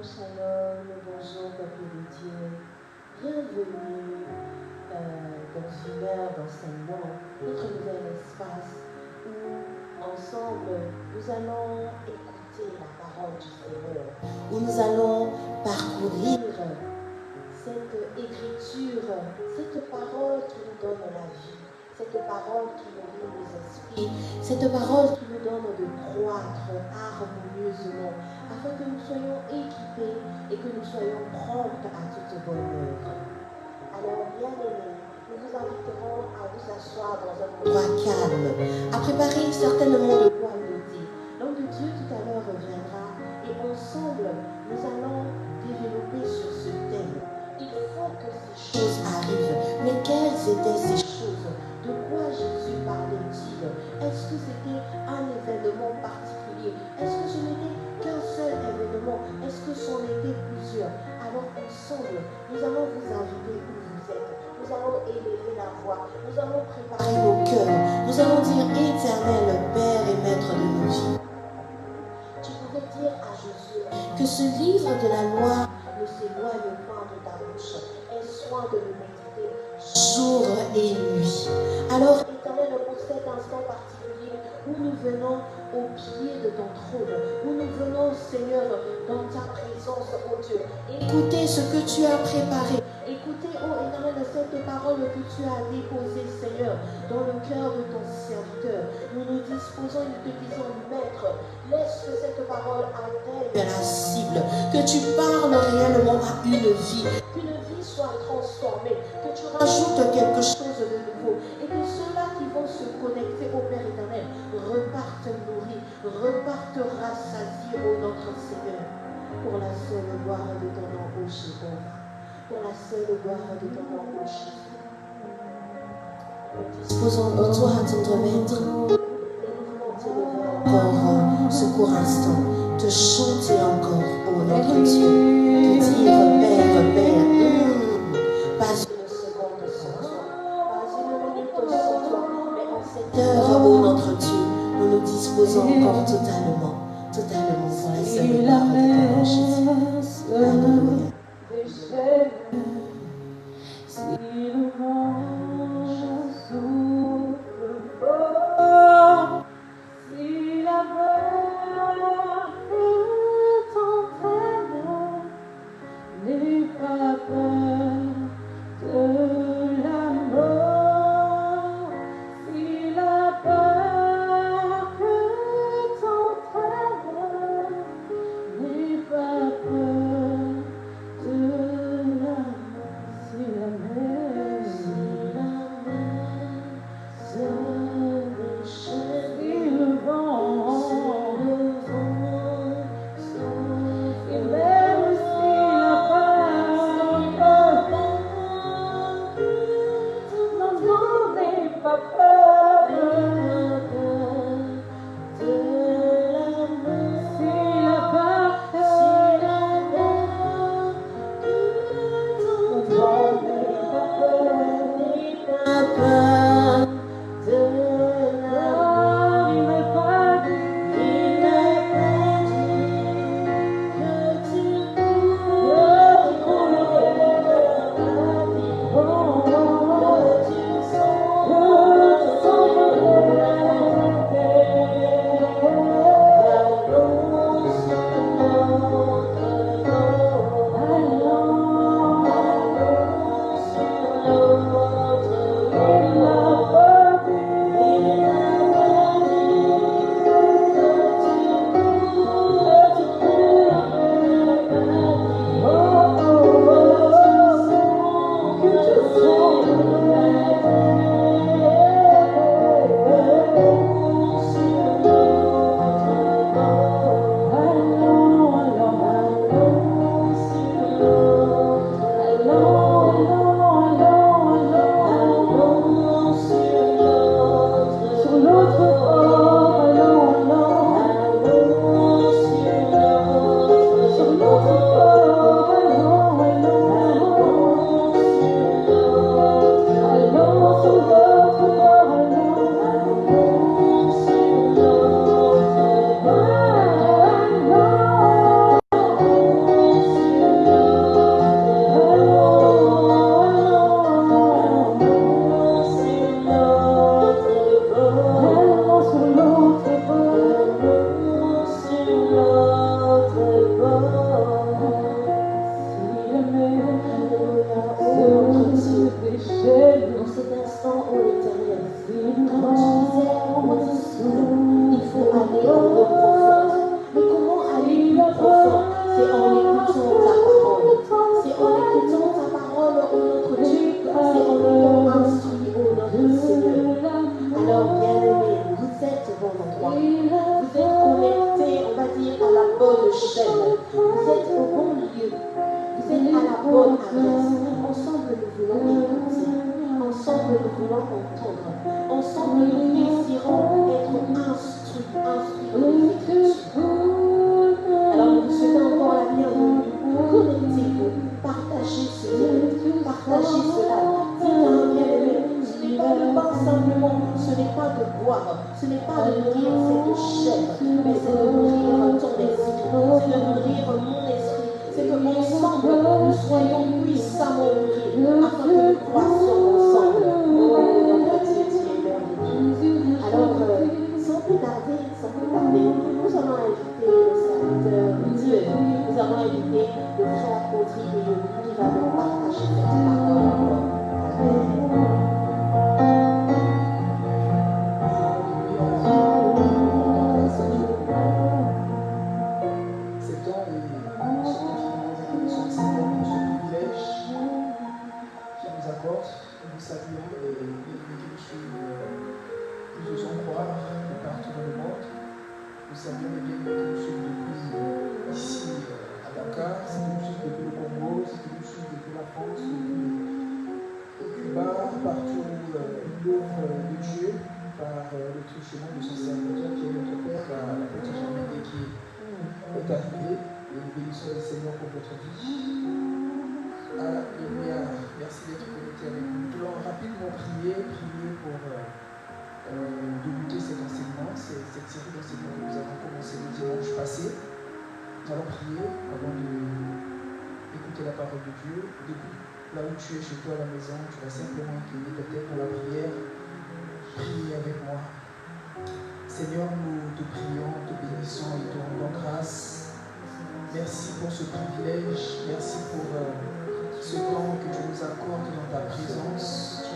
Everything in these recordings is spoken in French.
Shalom, shalom, bonjour peuple de Dieu. Bienvenue dans une heure d'enseignement, notre nouvel espace où ensemble nous allons écouter la parole du Seigneur, où nous allons parcourir cette écriture, cette parole qui nous donne la vie, cette parole qui nourrit nos esprits, cette parole qui nous donne de croître harmonieusement, afin que nous soyons équipés et que nous soyons prompts à toute bonne œuvre. Alors, bien-aimés, nous vous inviterons à vous asseoir dans un endroit calme, à préparer certainement de quoi noter. L'homme de Dieu tout à l'heure reviendra et ensemble, nous allons développer sur ce thème. Il faut que ces choses arrivent. Mais quelles étaient ces choses? De quoi Jésus parlait-il? Est-ce que c'était un événement particulier? Est-ce que ce n'était qu'un seul événement? Est-ce que c'en était plusieurs? Alors ensemble, nous allons vous inviter où vous êtes. Nous allons élever la voix. Nous allons préparer nos cœurs. Nous allons dire Éternel, Père et Maître de nos vies. Tu pouvais dire à Jésus que ce livre de la loi ne s'éloigne point de ta bouche. Aie soin de le méditer jour et nuit. Alors, Éternel, pour cet instant particulier où nous venons au pied de ton trône, où nous venons, Seigneur, dans ta présence, oh Dieu, écoutez ce que tu as préparé. Écoutez, oh Éternel, cette parole que tu as déposée, Seigneur, dans le cœur de ton serviteur. Nous nous disposons et nous te disons, Maître, laisse que cette parole atteigne la cible, que tu parles réellement à une vie, qu'une vie soit transformée, que tu rajoutes quelque chose de nouveau, et que ceux-là qui vont se connecter au Père éternel repartent nourris, repartent rassasiés, ô notre Seigneur, pour la seule gloire de ton nom, ô Jéhovah. Pour la seule gloire de ton nom, ô Jésus. Nous disposons de toi, notre Maître, et nous voulons t'élever encore ce court instant, te chanter encore, ô notre Dieu, te dire Père, Père, pas une seconde sans toi, pas une minute sans toi, mais en cette heure, ô notre Dieu, nous nous disposons encore totalement pour la seule gloire de ton nom, Jésus. Alléluia. Si le vent souffle fort, si la barque t'entraîne, n'aie pas peur de la mort. Si la barque t'entraîne, n'aie pas peur de la mort. Si la mer chaîne. Vous êtes au bon lieu. Vous êtes à la bonne adresse. Ensemble, nous voulons écouter. Ensemble, nous voulons entendre. Ensemble, nous désirons être instruits de l'Écriture. Alors, nous vous souhaitons encore la bienvenue. Connectez-vous. Partagez ce direct. Partagez cela. Dites à un bien-aimé, ce n'est pas de pain simplement, ce n'est pas de boire, ce n'est pas de nourrir cette chair, mais c'est de nourrir ton esprit, c'est de nourrir mon esprit. C'est que ensemble, nous soyons puissamment nourris afin que nous croissions ensemble. Oh, notre Dieu, tu es merveilleux. Alors, sans plus tarder, nous allons inviter le serviteur Dieu, nous allons inviter le frère Audrey qui va nous partager cette parole. Amen. Nous saluons les bénédictions qui nous sont croire de partout dans le monde. Nous saluons les bénédictions depuis ici à Dakar, c'est nous suivent depuis le Congo, c'est nous suivent depuis la France, depuis Cuba, partout où l'œuvre de Dieu par le truchement de son serviteur qui est notre Père, la petite Germaine qui est arrivée. Et nous bénissons le Seigneur pour votre vie. Alléluia, merci d'être connecté avec nous. Nous allons rapidement prier pour débuter cet enseignement, cette série d'enseignements que nous avons commencé le dimanche passé. Nous allons prier avant d'écouter la parole de Dieu. Depuis là où tu es chez toi à la maison, tu vas simplement incliner ta tête pour la prière. Prie avec moi. Seigneur, nous te prions, te bénissons et te rendons grâce. Merci pour ce privilège, merci pour ce temps que tu nous accordes dans ta présence.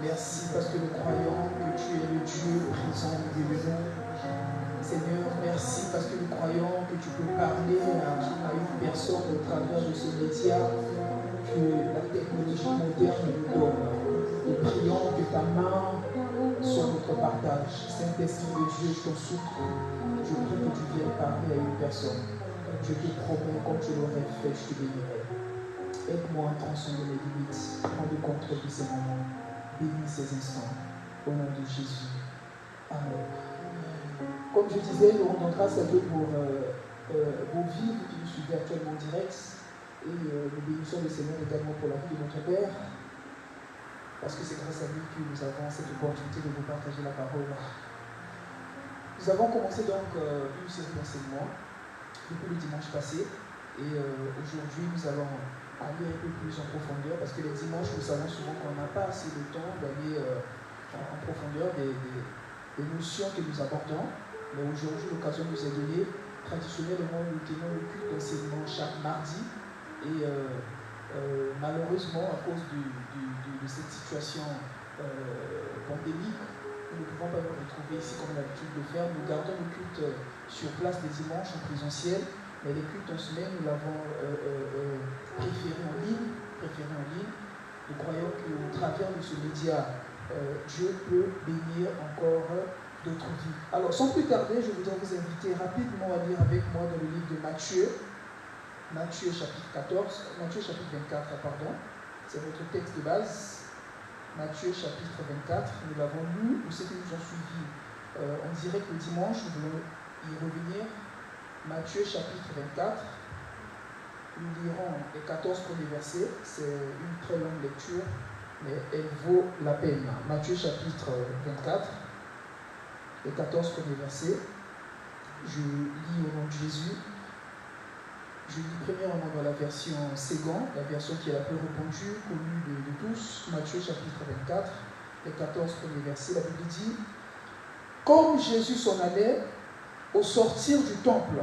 Merci parce que nous croyons que tu es le Dieu présent au milieu de nous. Seigneur, merci parce que nous croyons que tu peux parler à une personne au travers de ce média que la technologie moderne nous donne. Nous prions que ta main soit notre partage. Saint-Esprit de Dieu, je t'en supplie. Je prie que tu viennes parler à une personne. Je te promets, comme tu l'aurais fait, je te bénirai. Aide-moi à transcender les limites. Prends le contrôle de ces moments. Bénis ces instants. Au nom de Jésus. Amen. Comme je disais, nous rendons grâce à Dieu pour vos vies, vous qui nous suivez actuellement en direct. Et nous bénissons le Seigneur également pour la vie de notre Père. Parce que c'est grâce à lui que nous avons cette opportunité de vous partager la parole. Nous avons commencé donc une série d'enseignements depuis le dimanche passé. Et aujourd'hui, nous allons aller un peu plus en profondeur, parce que les dimanches, nous savons souvent qu'on n'a pas assez de temps d'aller en profondeur des notions que nous abordons. Mais aujourd'hui, l'occasion nous est donnée. Traditionnellement, nous tenons le culte d'enseignement chaque mardi. Et malheureusement, à cause de cette situation pandémique, nous ne pouvons pas nous retrouver ici comme l'habitude de faire. Nous gardons le culte sur place les dimanches en présentiel. Mais les cultes en semaine, nous l'avons préféré en ligne. Nous croyons qu'au travers de ce média, Dieu peut bénir encore d'autres vies. Alors, sans plus tarder, je voudrais vous inviter rapidement à lire avec moi dans le livre de Matthieu chapitre 24, pardon. C'est votre texte de base. Matthieu chapitre 24, nous l'avons lu. Pour ceux qui nous ont suivis en direct le dimanche, nous voulons y revenir. Matthieu chapitre 24, nous lirons les 14 premiers versets. C'est une très longue lecture, mais elle vaut la peine. Matthieu chapitre 24, les 14 premiers versets. Je lis au nom de Jésus. Je lis premièrement dans la version Ségan, la version qui est la plus répandue, connue de tous. Matthieu chapitre 24, les 14 premiers versets. La Bible dit: comme Jésus s'en allait, au sortir du temple,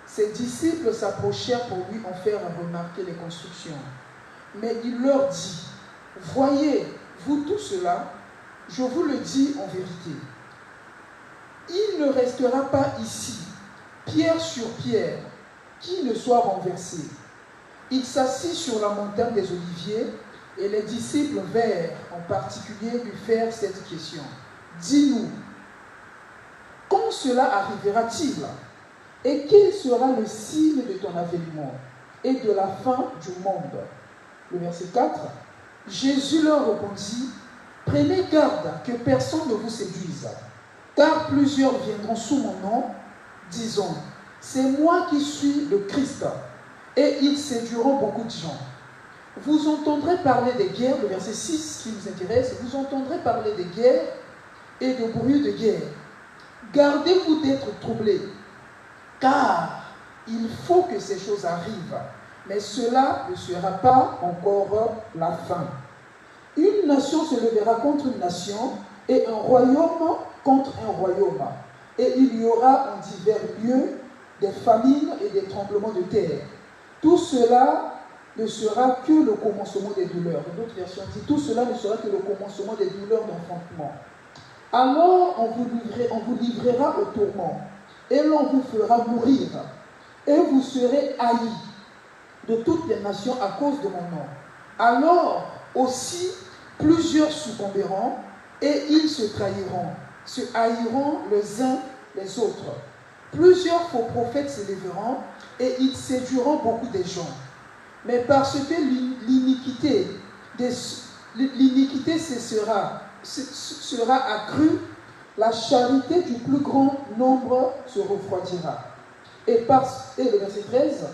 ses disciples s'approchèrent pour lui en faire remarquer les constructions. Mais il leur dit: voyez, vous tout cela, je vous le dis en vérité, il ne restera pas ici, pierre sur pierre, qui ne soit renversé. Il s'assit sur la montagne des Oliviers, et les disciples vinrent en particulier lui faire cette question: dis-nous, quand cela arrivera-t-il? Et quel sera le signe de ton avènement et de la fin du monde? Le verset 4. Jésus leur répondit, prenez garde que personne ne vous séduise, car plusieurs viendront sous mon nom, disant, c'est moi qui suis le Christ, et ils séduiront beaucoup de gens. Vous entendrez parler des guerres, le verset 6 qui nous intéresse, vous entendrez parler des guerres et de bruits de guerre. Gardez-vous d'être troublés, car il faut que ces choses arrivent, mais cela ne sera pas encore la fin. Une nation se lèvera contre une nation, et un royaume contre un royaume. Et il y aura en divers lieux des famines et des tremblements de terre. Tout cela ne sera que le commencement des douleurs. D'autres versions disent, tout cela ne sera que le commencement des douleurs d'enfantement. Alors on vous livrera au tourment, et l'on vous fera mourir, et vous serez haïs de toutes les nations à cause de mon nom. Alors aussi plusieurs succomberont, et ils se trahiront, se haïront les uns les autres. Plusieurs faux prophètes se lèveront, et ils séduiront beaucoup de gens. Mais parce que l'iniquité sera accrue, la charité du plus grand nombre se refroidira. Et le verset 13,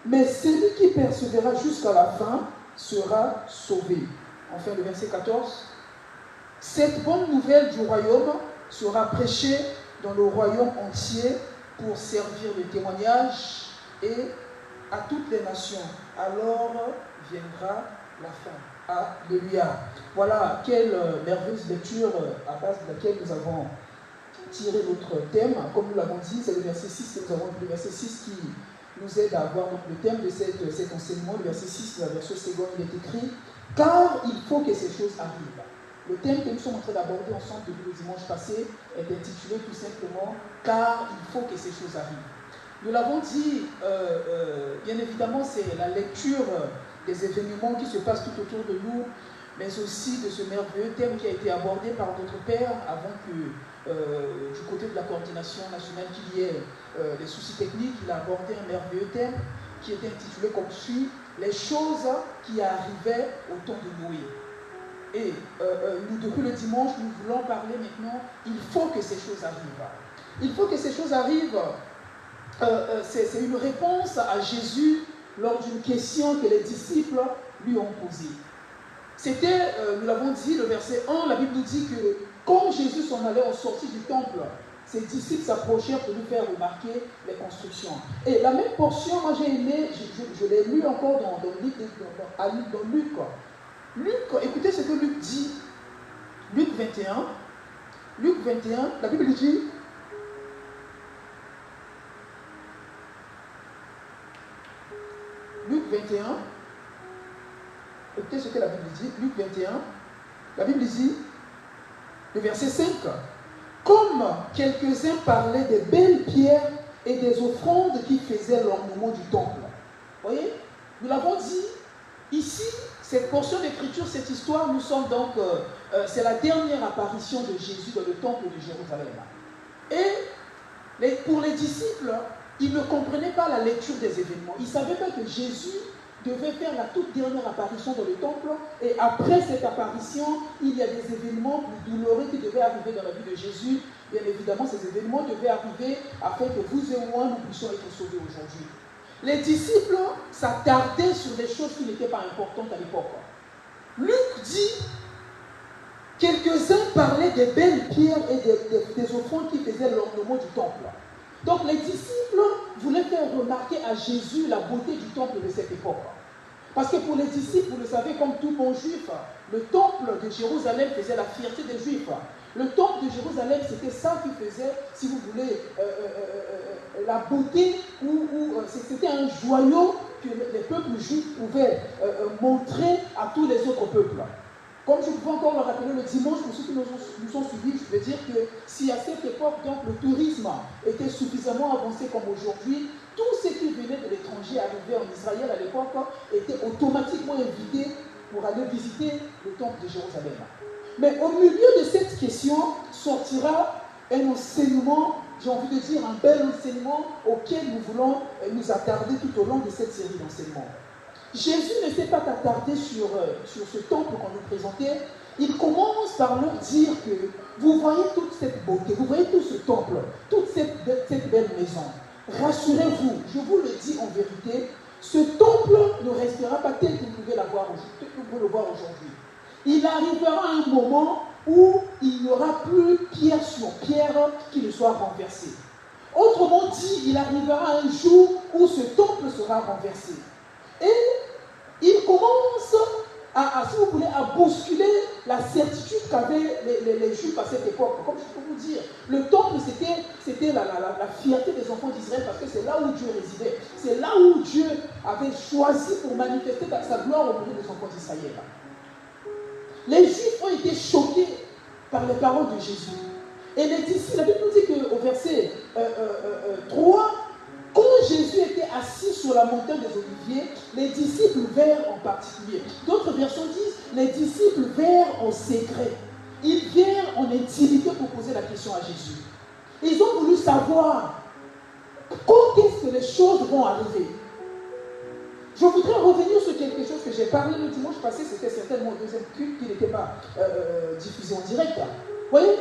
mais celui qui persévérera jusqu'à la fin sera sauvé. Enfin, le verset 14, cette bonne nouvelle du royaume sera prêchée dans le royaume entier pour servir de témoignage et à toutes les nations. Alors viendra la fin. Alléluia. Voilà quelle merveilleuse lecture à base de laquelle nous avons tiré notre thème. Comme nous l'avons dit, c'est le verset 6 que nous avons, le verset 6 qui nous aide à avoir donc, le thème de cet enseignement. Le verset 6 de la version seconde, il est écrit « Car il faut que ces choses arrivent ». Le thème que nous sommes en train d'aborder ensemble depuis le dimanche passé est intitulé tout simplement « Car il faut que ces choses arrivent ». Nous l'avons dit, bien évidemment, c'est la lecture des événements qui se passent tout autour de nous, mais aussi de ce merveilleux thème qui a été abordé par notre Père avant que, du côté de la coordination nationale, qu'il y ait des soucis techniques. Il a abordé un merveilleux thème qui était intitulé comme suit « Les choses qui arrivaient au temps de Noé ». Et nous, depuis le dimanche, nous voulons parler maintenant, il faut que ces choses arrivent. Il faut que ces choses arrivent. C'est une réponse à Jésus lors d'une question que les disciples lui ont posée. C'était, nous l'avons dit, le verset 1, la Bible nous dit que quand Jésus s'en allait en sortie du temple, ses disciples s'approchèrent pour lui faire remarquer les constructions. Et la même portion, moi j'ai aimé, je l'ai lu encore dans Luc. Luc, écoutez ce que Luc dit. Luc 21, la Bible dit... Luc 21, écoutez ce que la Bible dit, Luc 21, la Bible dit, le verset 5, comme quelques-uns parlaient des belles pierres et des offrandes qui faisaient l'ornement du temple. Vous voyez, nous l'avons dit, ici, cette portion d'écriture, cette histoire, nous sommes donc, c'est la dernière apparition de Jésus dans le temple de Jérusalem. Et pour les disciples, ils ne comprenaient pas la lecture des événements. Ils ne savaient pas que Jésus devait faire la toute dernière apparition dans le temple. Et après cette apparition, il y a des événements plus douloureux qui devaient arriver dans la vie de Jésus. Bien évidemment, ces événements devaient arriver afin que vous et moi, nous puissions être sauvés aujourd'hui. Les disciples s'attardaient sur des choses qui n'étaient pas importantes à l'époque. Luc dit, quelques-uns parlaient des belles pierres et des offrandes qui faisaient l'ornement du temple. Donc les disciples voulaient faire remarquer à Jésus la beauté du temple de cette époque. Parce que pour les disciples, vous le savez, comme tout bon juif, le temple de Jérusalem faisait la fierté des juifs. Le temple de Jérusalem, c'était ça qui faisait, si vous voulez, la beauté, c'était un joyau que les peuples juifs pouvaient montrer à tous les autres peuples. Comme je pouvais encore le rappeler le dimanche, pour ceux qui nous ont suivis, je veux dire que si à cette époque, donc, le tourisme était suffisamment avancé comme aujourd'hui, tout ce qui venait de l'étranger arrivé en Israël à l'époque était automatiquement invité pour aller visiter le temple de Jérusalem. Mais au milieu de cette question sortira un enseignement j'ai envie de dire, un bel enseignement auquel nous voulons nous attarder tout au long de cette série d'enseignements. Jésus ne s'est pas attardé sur ce temple qu'on nous présentait. Il commence par leur dire que vous voyez toute cette beauté, vous voyez tout ce temple, toute cette belle maison. Rassurez-vous, je vous le dis en vérité, ce temple ne restera pas tel que vous pouvez le voir aujourd'hui. Il arrivera un moment où il n'y aura plus pierre sur pierre qui ne soit renversée. Autrement dit, il arrivera un jour où ce temple sera renversé. Et il commence si vous voulez, à bousculer la certitude qu'avaient les Juifs à cette époque. Comme je peux vous dire, le temple, c'était la fierté des enfants d'Israël parce que c'est là où Dieu résidait. C'est là où Dieu avait choisi pour manifester sa gloire au milieu des enfants d'Israël. Les Juifs ont été choqués par les paroles de Jésus. Et les disciples, la Bible nous dit qu'au verset 3, quand Jésus était assis sur la montagne des Oliviers, les disciples vinrent en particulier. D'autres versions disent, les disciples vinrent en secret. Ils vinrent en intimité pour poser la question à Jésus. Ils ont voulu savoir quand est-ce que les choses vont arriver. Je voudrais revenir sur quelque chose que j'ai parlé le dimanche passé, c'était certainement au deuxième culte qui n'était pas diffusé en direct. Vous voyez,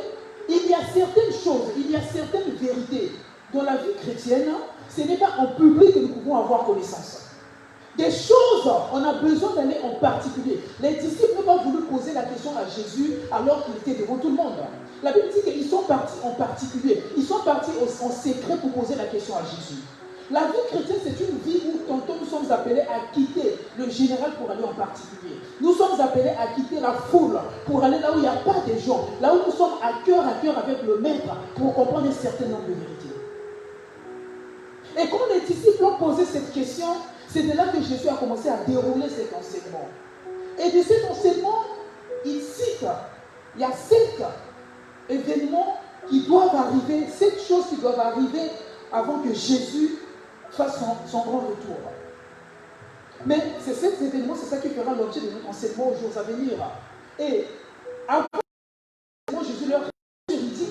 il y a certaines choses, il y a certaines vérités dans la vie chrétienne, ce n'est pas en public que nous pouvons avoir connaissance. Des choses, on a besoin d'aller en particulier. Les disciples n'ont pas voulu poser la question à Jésus alors qu'il était devant tout le monde. La Bible dit qu'ils sont partis en particulier. Ils sont partis en secret pour poser la question à Jésus. La vie chrétienne, c'est une vie où tantôt nous sommes appelés à quitter le général pour aller en particulier. Nous sommes appelés à quitter la foule pour aller là où il n'y a pas de gens, là où nous sommes à cœur avec le maître pour comprendre un certain nombre de vérités. Et quand les disciples ont posé cette question, c'est de là que Jésus a commencé à dérouler cet enseignement. Et de cet enseignement, il cite, il y a 7 événements qui doivent arriver, 7 choses qui doivent arriver avant que Jésus fasse son grand retour. Mais c'est cet événement, c'est ça qui fera l'objet de notre enseignement aux jours à venir. Et avant Jésus leur dit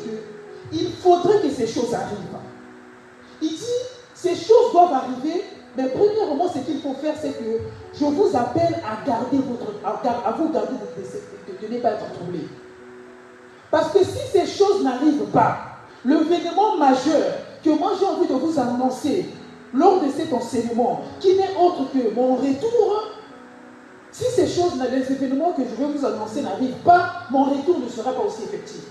qu'il faudrait que ces choses arrivent. Il dit, ces choses doivent arriver, mais premièrement, ce qu'il faut faire, c'est que je vous appelle à garder de ne pas être troublé. Parce que si ces choses n'arrivent pas, l'événement majeur que moi j'ai envie de vous annoncer lors de cet enseignement, qui n'est autre que mon retour, si ces choses, les événements que je vais vous annoncer n'arrivent pas, mon retour ne sera pas aussi effectif.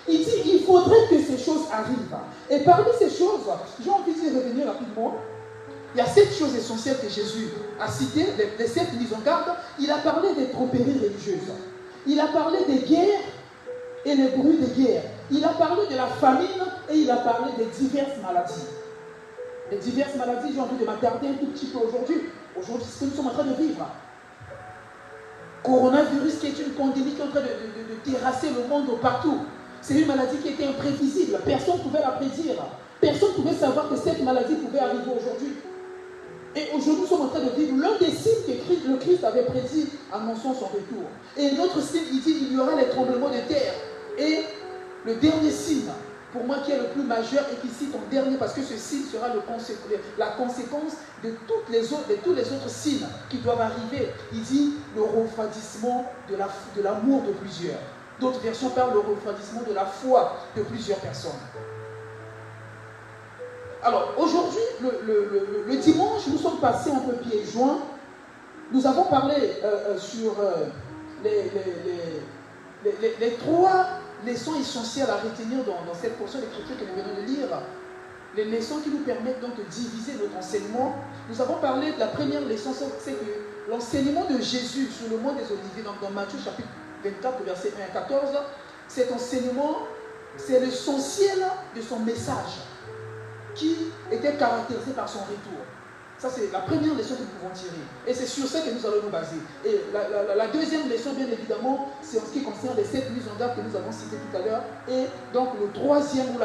Il dit, il faudrait que ces choses arrivent. Et parmi ces choses, j'ai envie d'y revenir rapidement. Il y a 7 choses essentielles que Jésus a citées, les 7 mises en garde. Il a parlé des tromperies religieuses. Il a parlé des guerres et les bruits des guerres. Il a parlé de la famine et il a parlé des diverses maladies. Les diverses maladies, j'ai envie de m'attarder un tout petit peu aujourd'hui. Aujourd'hui, c'est ce que nous sommes en train de vivre. Coronavirus qui est une pandémie qui est en train de terrasser le monde partout. C'est une maladie qui était imprévisible. Personne ne pouvait la prédire. Personne ne pouvait savoir que cette maladie pouvait arriver aujourd'hui. Et aujourd'hui, nous sommes en train de vivre l'un des signes que le Christ avait prédit annonçant son retour. Et l'autre signe, il dit qu'il y aura les tremblements de terre. Et le dernier signe, pour moi qui est le plus majeur et qui cite en dernier, parce que ce signe sera la conséquence de tous les autres signes qui doivent arriver. Il dit le refroidissement de l'amour de plusieurs. D'autres versions parlent du refroidissement de la foi de plusieurs personnes. Alors, aujourd'hui, le dimanche, nous sommes passés un peu pieds joints. Nous avons parlé sur les 3 leçons essentielles à retenir dans cette portion d'écriture que nous venons de lire. Les leçons qui nous permettent donc de diviser notre enseignement. Nous avons parlé de la première leçon, c'est que l'enseignement de Jésus sur le mont des Oliviers, donc dans Matthieu chapitre 24, verset 1 à 14, cet enseignement, c'est l'essentiel de son message qui était caractérisé par son retour. Ça, c'est la première leçon que nous pouvons tirer. Et c'est sur ça que nous allons nous baser. Et la deuxième leçon, bien évidemment, c'est en ce qui concerne les 7 mises en garde que nous avons citées tout à l'heure. Et donc, la troisième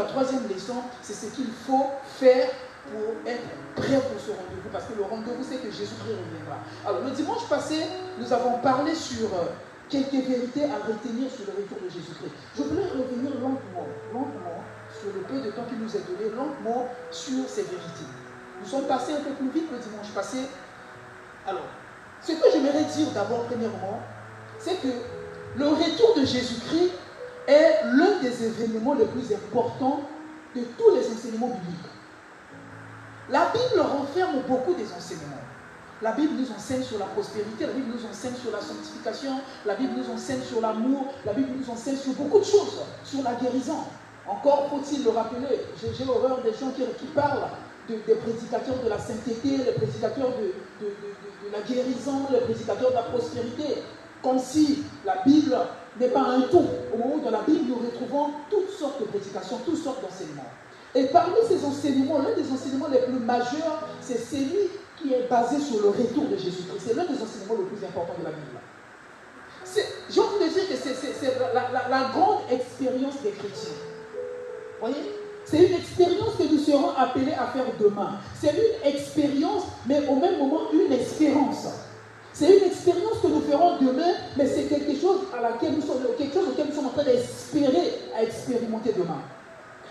leçon, c'est ce qu'il faut faire pour être prêt pour ce rendez-vous. Parce que le rendez-vous, c'est que Jésus-Christ reviendra. Alors, le dimanche passé, nous avons parlé sur quelques vérités à retenir sur le retour de Jésus-Christ. Je voulais revenir lentement sur le peu de temps qu'il nous est donné, longuement sur ces vérités. Nous sommes passés un peu plus vite le dimanche passé. Alors, ce que j'aimerais dire d'abord, premièrement, c'est que le retour de Jésus-Christ est l'un des événements les plus importants de tous les enseignements bibliques. La Bible renferme beaucoup des enseignements. La Bible nous enseigne sur la prospérité, la Bible nous enseigne sur la sanctification, la Bible nous enseigne sur l'amour, la Bible nous enseigne sur beaucoup de choses, sur la guérison. Encore faut-il le rappeler, j'ai horreur des gens qui parlent des prédicateurs de la sainteté, les prédicateurs de la guérison, les prédicateurs de la prospérité, comme si la Bible n'est pas un tout. Au moment où dans la Bible, nous retrouvons toutes sortes de prédications, toutes sortes d'enseignements. Et parmi ces enseignements, l'un des enseignements les plus majeurs, c'est celui qui est basé sur le retour de Jésus-Christ. C'est l'un des enseignements les plus importants de la Bible. J'ai envie de dire que c'est la grande expérience des chrétiens. Vous voyez? C'est une expérience que nous serons appelés à faire demain. C'est une expérience, mais au même moment, une espérance. C'est une expérience que nous ferons demain, mais c'est quelque chose auquel nous sommes en train d'espérer à expérimenter demain.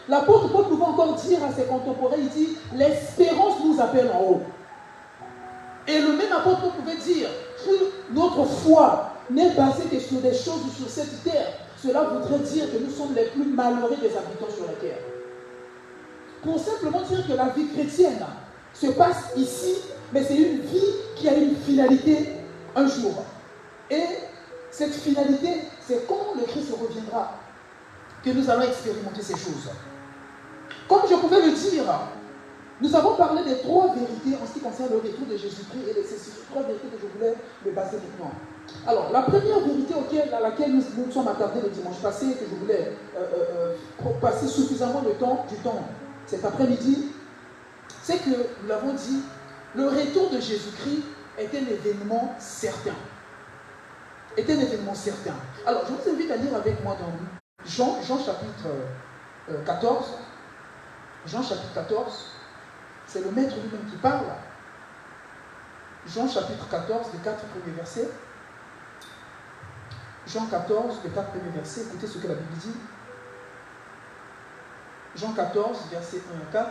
L'apôtre Paul pouvait encore dire à ses contemporains, il dit, l'espérance nous appelle en haut. Et le même apôtre Paul pouvait dire que notre foi n'est basée que sur des choses sur cette terre. Cela voudrait dire que nous sommes les plus malheureux des habitants sur la terre. Pour simplement dire que la vie chrétienne se passe ici, mais c'est une vie qui a une finalité un jour. Et cette finalité, c'est quand le Christ reviendra que nous allons expérimenter ces choses. Comme je pouvais le dire, nous avons parlé des trois vérités en ce qui concerne le retour de Jésus-Christ et c'est sur trois vérités que je voulais me baser maintenant. Alors, la première vérité à laquelle nous sommes attardés le dimanche passé et que je voulais passer suffisamment du temps cet après-midi, c'est que, nous l'avons dit, le retour de Jésus-Christ est un événement certain. Est un événement certain. Alors, je vous invite à lire avec moi dans Jean chapitre 14. Jean chapitre 14, c'est le maître lui-même qui parle. Jean chapitre 14, les 4 premiers versets. Jean 14, les 4 premiers versets, écoutez ce que la Bible dit. Jean 14, versets 1 à 4.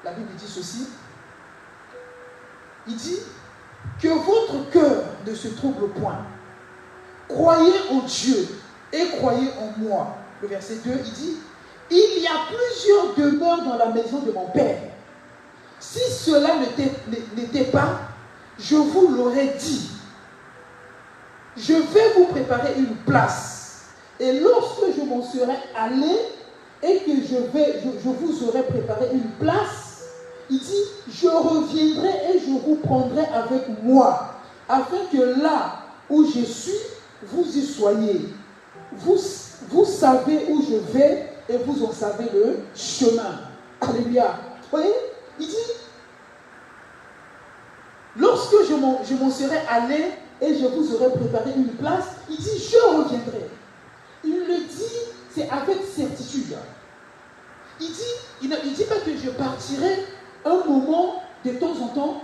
La Bible dit ceci. Il dit que votre cœur ne se trouble point. Croyez en Dieu et croyez en moi. Le verset 2, il dit, il y a plusieurs demeures dans la maison de mon Père. Si cela n'était pas, je vous l'aurais dit. Je vais vous préparer une place. Et lorsque je m'en serai allé et que je vous aurai préparé une place, il dit, je reviendrai et je vous prendrai avec moi, afin que là où je suis, vous y soyez. Vous savez où je vais et vous en savez le chemin. Alléluia. Vous voyez? Il dit, lorsque je m'en serai allé et je vous aurai préparé une place, il dit, je reviendrai. Il le dit, c'est avec certitude. Il ne dit pas que je partirai un moment de temps en temps.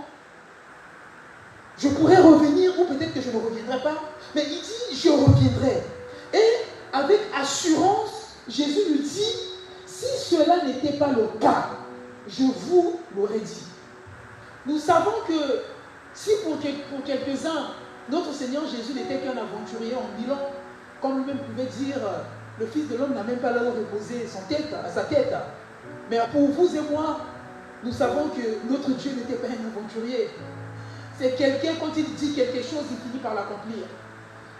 Je pourrais revenir ou peut-être que je ne reviendrai pas. Mais il dit, je reviendrai. Et avec assurance, Jésus lui dit, si cela n'était pas le cas, je vous l'aurais dit. Nous savons que si pour quelques-uns, notre Seigneur Jésus n'était qu'un aventurier en bilan, comme lui-même pouvait dire, le Fils de l'homme n'a même pas là où reposer sa tête. Mais pour vous et moi, nous savons que notre Dieu n'était pas un aventurier. C'est quelqu'un, quand il dit quelque chose, il finit par l'accomplir.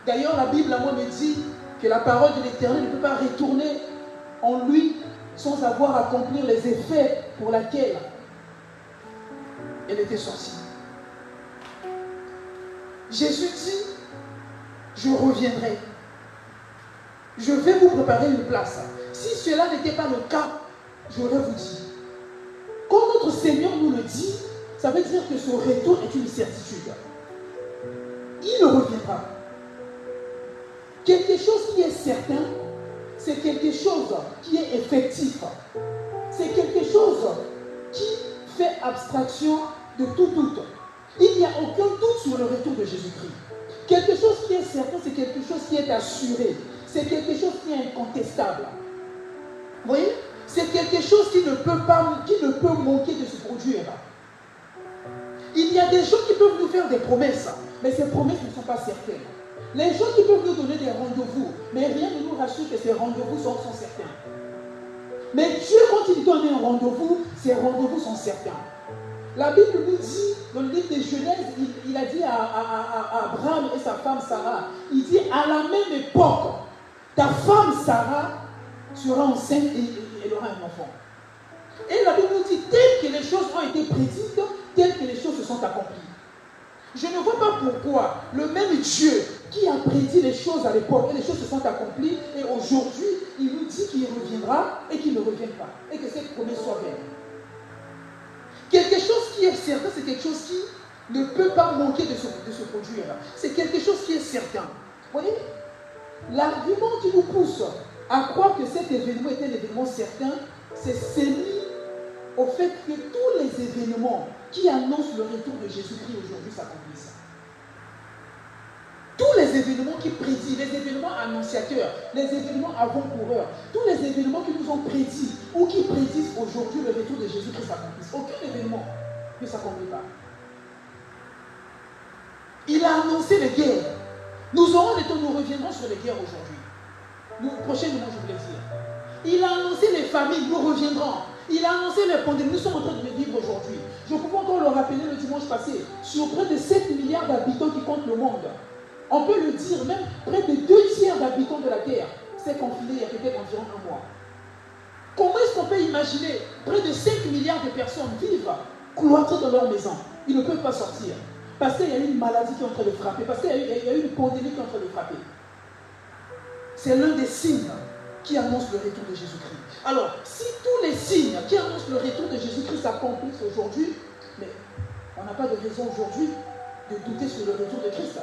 D'ailleurs, la Bible à moi me dit que la parole de l'Éternel ne peut pas retourner en lui sans avoir accompli les effets pour lesquels elle était sortie. Jésus dit, je reviendrai. Je vais vous préparer une place. Si cela n'était pas le cas, j'aurais vous dit. Quand notre Seigneur nous le dit, ça veut dire que son retour est une certitude. Il reviendra. Quelque chose qui est certain, c'est quelque chose qui est effectif. C'est quelque chose qui fait abstraction de tout doute. Il n'y a aucun doute sur le retour de Jésus-Christ. Quelque chose qui est certain, c'est quelque chose qui est assuré. C'est quelque chose qui est incontestable. Vous voyez? C'est quelque chose qui ne peut manquer de se produire. Il y a des gens qui peuvent nous faire des promesses, mais ces promesses ne sont pas certaines. Les gens qui peuvent nous donner des rendez-vous, mais rien ne nous rassure que ces rendez-vous sont certains. Mais Dieu, quand il donne un rendez-vous, ces rendez-vous sont certains. La Bible nous dit, dans le livre de Genèse, il a dit à Abraham et sa femme Sarah, il dit, à la même époque, ta femme Sarah sera enceinte et elle aura un enfant. Et la Bible nous dit, telles que les choses ont été prédites, telles que les choses se sont accomplies. Je ne vois pas pourquoi le même Dieu qui a prédit les choses à l'époque et les choses se sont accomplies, et aujourd'hui, il nous dit qu'il reviendra et qu'il ne revient pas, et que cette promesse soit vraie. Quelque chose qui est certain, c'est quelque chose qui ne peut pas manquer de se produire. C'est quelque chose qui est certain. Vous voyez, l'argument qui nous pousse à croire que cet événement est un événement certain, c'est lié au fait que tous les événements qui annoncent le retour de Jésus-Christ aujourd'hui s'accomplissent. Tous les événements qui prédisent, les événements annonciateurs, les événements avant-coureurs, tous les événements qui nous ont prédits ou qui prédisent aujourd'hui le retour de Jésus-Christ s'accomplissent. Aucun événement ne s'accomplit pas. Il a annoncé les guerres. Nous aurons des temps, nous reviendrons sur les guerres aujourd'hui. Prochainement, je voulais dire. Il a annoncé les familles, nous reviendrons. Il a annoncé les pandémies, nous sommes en train de les vivre aujourd'hui. Je pouvais encore le rappeler le dimanche passé, sur près de 7 milliards d'habitants qui comptent le monde. On peut le dire, même près de 2/3 d'habitants de la Terre s'est confiné il y a peut-être environ un mois. Comment est-ce qu'on peut imaginer près de 5 milliards de personnes vivent cloîtrées dans leur maison? Ils ne peuvent pas sortir. Parce qu'il y a une maladie qui est en train de frapper, parce qu'il y a une pandémie qui est en train de frapper. C'est l'un des signes qui annonce le retour de Jésus-Christ. Alors, si tous les signes qui annoncent le retour de Jésus-Christ s'accomplissent aujourd'hui, mais on n'a pas de raison aujourd'hui de douter sur le retour de Christ.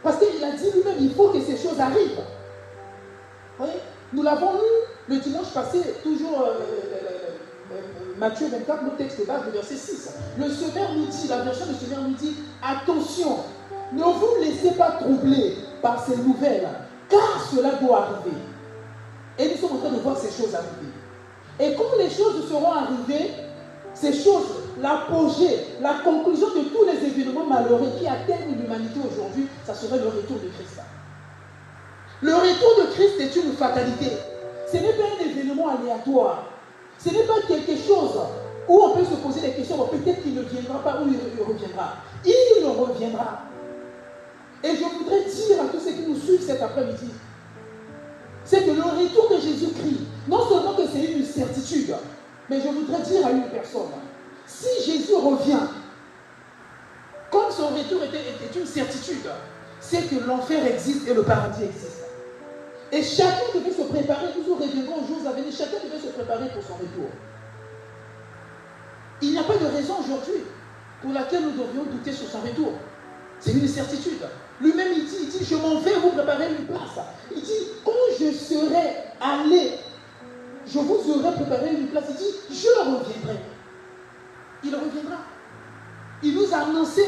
Parce qu'il a dit lui-même, il faut que ces choses arrivent. Vous voyez, nous l'avons lu le dimanche passé, toujours Matthieu 24, le texte de base, le verset 6. Le Seigneur nous dit, la version du Seigneur nous dit, attention, ne vous laissez pas troubler par ces nouvelles, car cela doit arriver. Et nous sommes en train de voir ces choses arriver. Et quand les choses seront arrivées, ces choses, l'apogée, la conclusion de tous les événements malheureux qui atteignent l'humanité aujourd'hui, ça serait le retour de Christ. Le retour de Christ est une fatalité. Ce n'est pas un événement aléatoire. Ce n'est pas quelque chose où on peut se poser des questions, peut-être qu'il ne viendra pas ou il reviendra. Il reviendra. Et je voudrais dire à tous ceux qui nous suivent cet après-midi, c'est que le retour de Jésus-Christ, non seulement que c'est une certitude, mais je voudrais dire à une personne, si Jésus revient, comme son retour est une certitude, c'est que l'enfer existe et le paradis existe. Et chacun devait se préparer, nous reviendrons aux jours à venir, chacun devait se préparer pour son retour. Il n'y a pas de raison aujourd'hui pour laquelle nous devrions douter sur son retour. C'est une certitude. Lui-même, il dit, je m'en vais vous préparer une place. Il dit, quand je serai allé, je vous aurai préparé une place. Il dit, je reviendrai. Il reviendra. Il nous a annoncé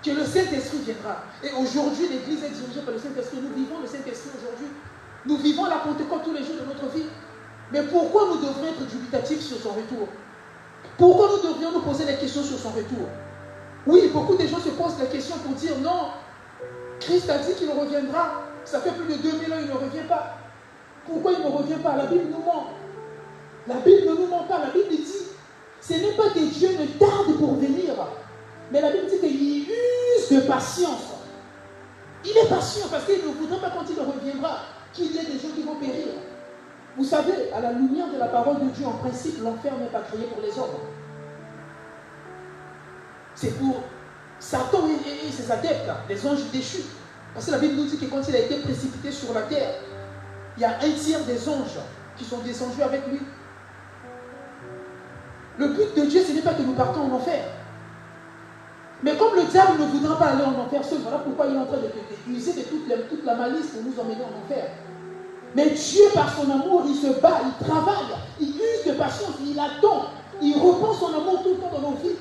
que le Saint-Esprit viendra. Et aujourd'hui, l'Église est dirigée par le Saint-Esprit. Nous vivons le Saint-Esprit aujourd'hui. Nous vivons la Pentecôte tous les jours de notre vie. Mais pourquoi nous devrions être dubitatifs sur son retour? Pourquoi nous devrions nous poser des questions sur son retour? Oui, beaucoup de gens se posent des questions pour dire non, Christ a dit qu'il reviendra. Ça fait plus de 2000 ans, il ne revient pas. Pourquoi il ne revient pas? La Bible nous ment. La Bible ne nous ment pas. La Bible dit, ce n'est pas que Dieu ne tarde pour venir, mais la Bible dit qu'il use de patience. Il est patient parce qu'il ne voudrait pas, quand il reviendra, qu'il y ait des gens qui vont périr. Vous savez, à la lumière de la parole de Dieu, en principe, l'enfer n'est pas créé pour les hommes. C'est pour Satan et ses adeptes, les anges déchus. Parce que la Bible nous dit que quand il a été précipité sur la terre, il y a 1/3 des anges qui sont descendus avec lui. Le but de Dieu, ce n'est pas que nous partons en enfer. Mais comme le diable ne voudra pas aller en enfer seul, voilà pourquoi il est en train d'user de toute la malice pour nous emmener en enfer. Mais Dieu, par son amour, il se bat, il travaille, il use de patience, il attend, il reprend son amour tout le temps dans nos vies,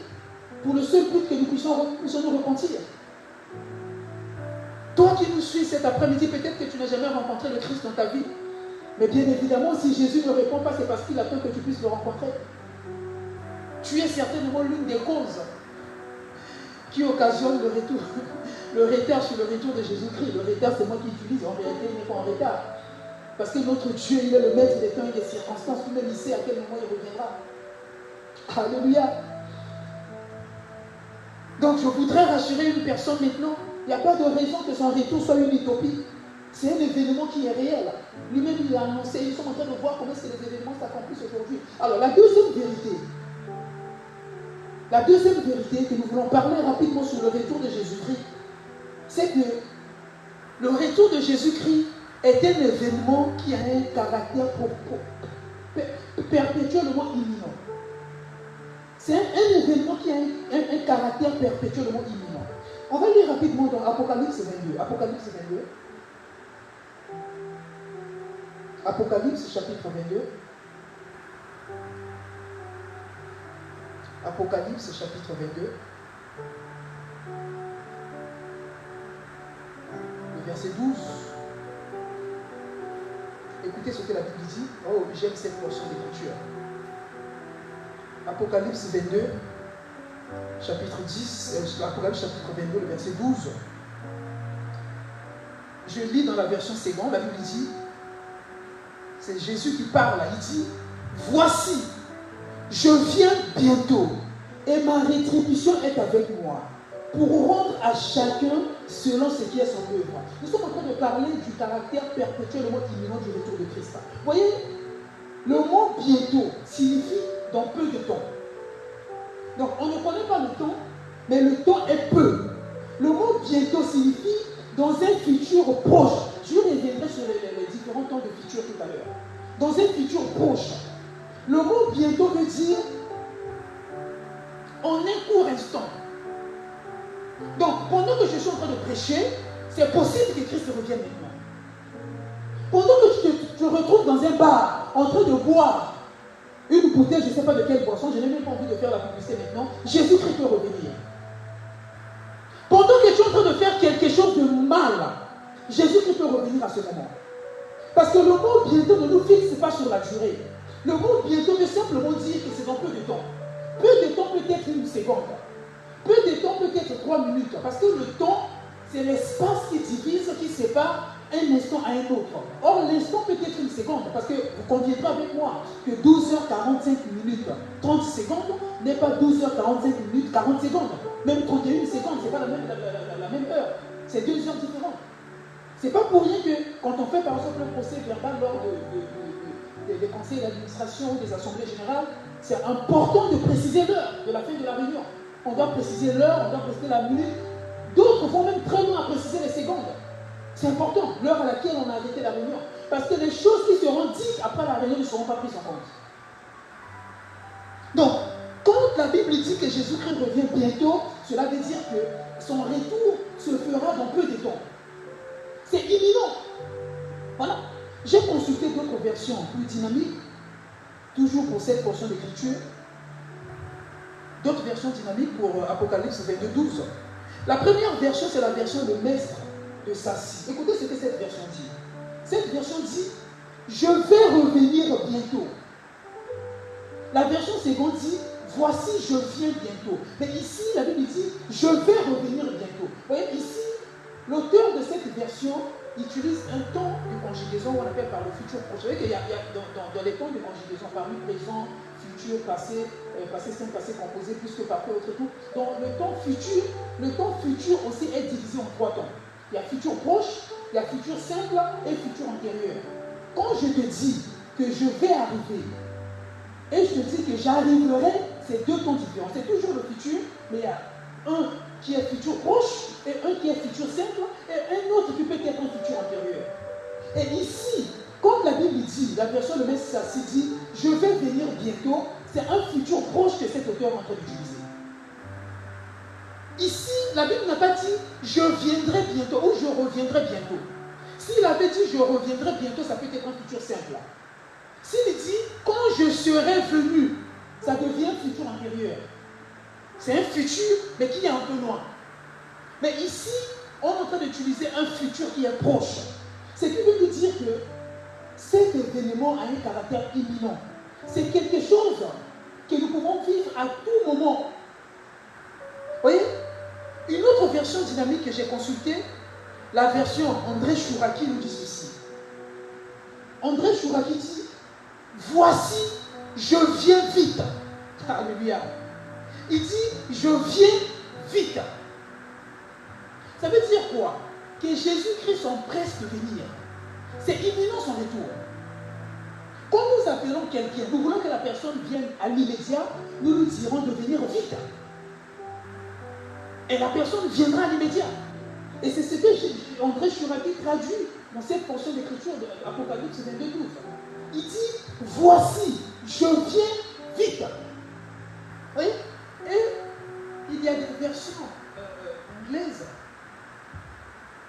pour le seul but que nous puissions nous repentir. Toi qui nous suis cet après-midi, peut-être que tu n'as jamais rencontré le Christ dans ta vie. Mais bien évidemment, si Jésus ne répond pas, c'est parce qu'il attend que tu puisses le rencontrer. Tu es certainement l'une des causes qui occasionne le retour, le retard sur le retour de Jésus-Christ. Le retard, c'est moi qui utilise, en réalité, il n'est pas en retard. Parce que notre Dieu, il est le maître des temps et des circonstances. Lui-même, il sait à quel moment il reviendra. Alléluia. Donc, je voudrais rassurer une personne maintenant. Il n'y a pas de raison que son retour soit une utopie. C'est un événement qui est réel. Lui-même, il l'a annoncé. Ils sont en train de voir comment est-ce que les événements s'accomplissent aujourd'hui. Alors, la deuxième vérité que nous voulons parler rapidement sur le retour de Jésus-Christ, c'est que le retour de Jésus-Christ est un événement qui a un caractère perpétuellement imminent. C'est un événement qui a un caractère perpétuellement imminent. On va lire rapidement dans Apocalypse 22. Apocalypse 22. Apocalypse chapitre 22. Apocalypse chapitre 22. Le verset 12. Écoutez ce que la Bible dit. Oh, j'aime cette portion d'écriture. Apocalypse 22, chapitre 10, Apocalypse chapitre 22, le verset 12. Je lis dans la version seconde, la Bible dit, c'est Jésus qui parle, il dit, voici, je viens bientôt, et ma rétribution est avec moi, pour rendre à chacun selon ce qui est son œuvre. Nous sommes en train de parler du caractère perpétuellement imminent du retour de Christ. Vous voyez, le mot bientôt signifie dans peu de temps. Donc on ne connaît pas le temps, mais le temps est peu. Le mot bientôt signifie dans un futur proche. Je reviendrai sur les différents temps de futur tout à l'heure. Dans un futur proche. Le mot bientôt veut dire en un court instant. Donc pendant que je suis en train de prêcher, c'est possible que Christ revienne maintenant. Pendant que tu te retrouves dans un bar en train de boire une bouteille, je ne sais pas de quelle boisson, je n'ai même pas envie de faire la publicité maintenant, Jésus-Christ peut revenir. Pendant que tu es en train de faire quelque chose de mal, Jésus-Christ peut revenir à ce moment. Parce que le mot bientôt ne nous fixe pas sur la durée. Le mot bientôt veut simplement dire que c'est dans peu de temps. Peu de temps peut être une seconde. Peu de temps peut être 3 minutes. Parce que le temps, c'est l'espace qui divise, qui sépare un instant à un autre. Or, l'instant peut être une seconde, parce que vous conviendrez avec moi que 12h45 minutes 30 secondes n'est pas 12h45 minutes 40 secondes. Même 31 secondes, ce n'est pas la même heure. C'est 2 heures différentes. Ce n'est pas pour rien que quand on fait par exemple un procès verbal lors des conseils d'administration ou des assemblées générales, c'est important de préciser l'heure de la fin de la réunion. On doit préciser l'heure, on doit préciser la minute. D'autres vont même très loin à préciser les secondes. C'est important, l'heure à laquelle on a arrêté la réunion. Parce que les choses qui seront dites après la réunion ne seront pas prises en compte. Donc, quand la Bible dit que Jésus-Christ revient bientôt, cela veut dire que son retour se fera dans peu de temps. C'est imminent. Voilà. J'ai consulté d'autres versions plus dynamiques, toujours pour cette portion d'écriture. D'autres versions dynamiques pour Apocalypse 22, 12. La première version, c'est la version de Maître de Sassi. Écoutez ce que cette version dit. Cette version dit, je vais revenir bientôt. La version seconde dit, voici, je viens bientôt. Mais ici, la Bible dit, je vais revenir bientôt. Vous voyez, ici, l'auteur de cette version utilise un temps de conjugaison qu'on appelle par le futur proche. Vous voyez qu'il y a dans les temps de conjugaison, parmi présent, futur, passé, passé simple, passé composé, plus que parfait, autre tout. Donc le temps futur aussi est divisé en 3 temps. Il y a futur proche, il y a futur simple et futur antérieur. Quand je te dis que je vais arriver et je te dis que j'arriverai, c'est 2 temps différents. C'est toujours le futur, mais il y a un qui est futur proche et un qui est futur simple et un autre qui peut être un futur antérieur. Et ici, quand la Bible dit, la version de Maître Sassi dit, je vais venir bientôt, c'est un futur proche que cet auteur est en train d'utiliser. Ici, la Bible n'a pas dit, je viendrai bientôt ou je reviendrai bientôt. S'il avait dit, je reviendrai bientôt, ça peut être un futur simple. S'il dit, quand je serai venu, ça devient un futur antérieur. C'est un futur, mais qui est un peu loin. Mais ici, on est en train d'utiliser un futur qui est proche. Ce qui veut nous dire que cet événement a un caractère imminent. C'est quelque chose que nous pouvons vivre à tout moment. Vous voyez? Une autre version dynamique que j'ai consultée, la version André Chouraki nous dit ceci. André Chouraki dit, voici, je viens vite. Alléluia. Il dit, je viens vite. Ça veut dire quoi? Que Jésus-Christ s'empresse de venir. C'est imminent son retour. Quand nous appelons quelqu'un, nous voulons que la personne vienne à l'immédiat, nous lui dirons de venir vite. Et la personne viendra à l'immédiat. Et c'est ce que André Chouraki traduit dans cette portion d'écriture de l'Apocalypse 22:12. Il dit, voici, je viens vite. Vous voyez? Et il y a des versions anglaises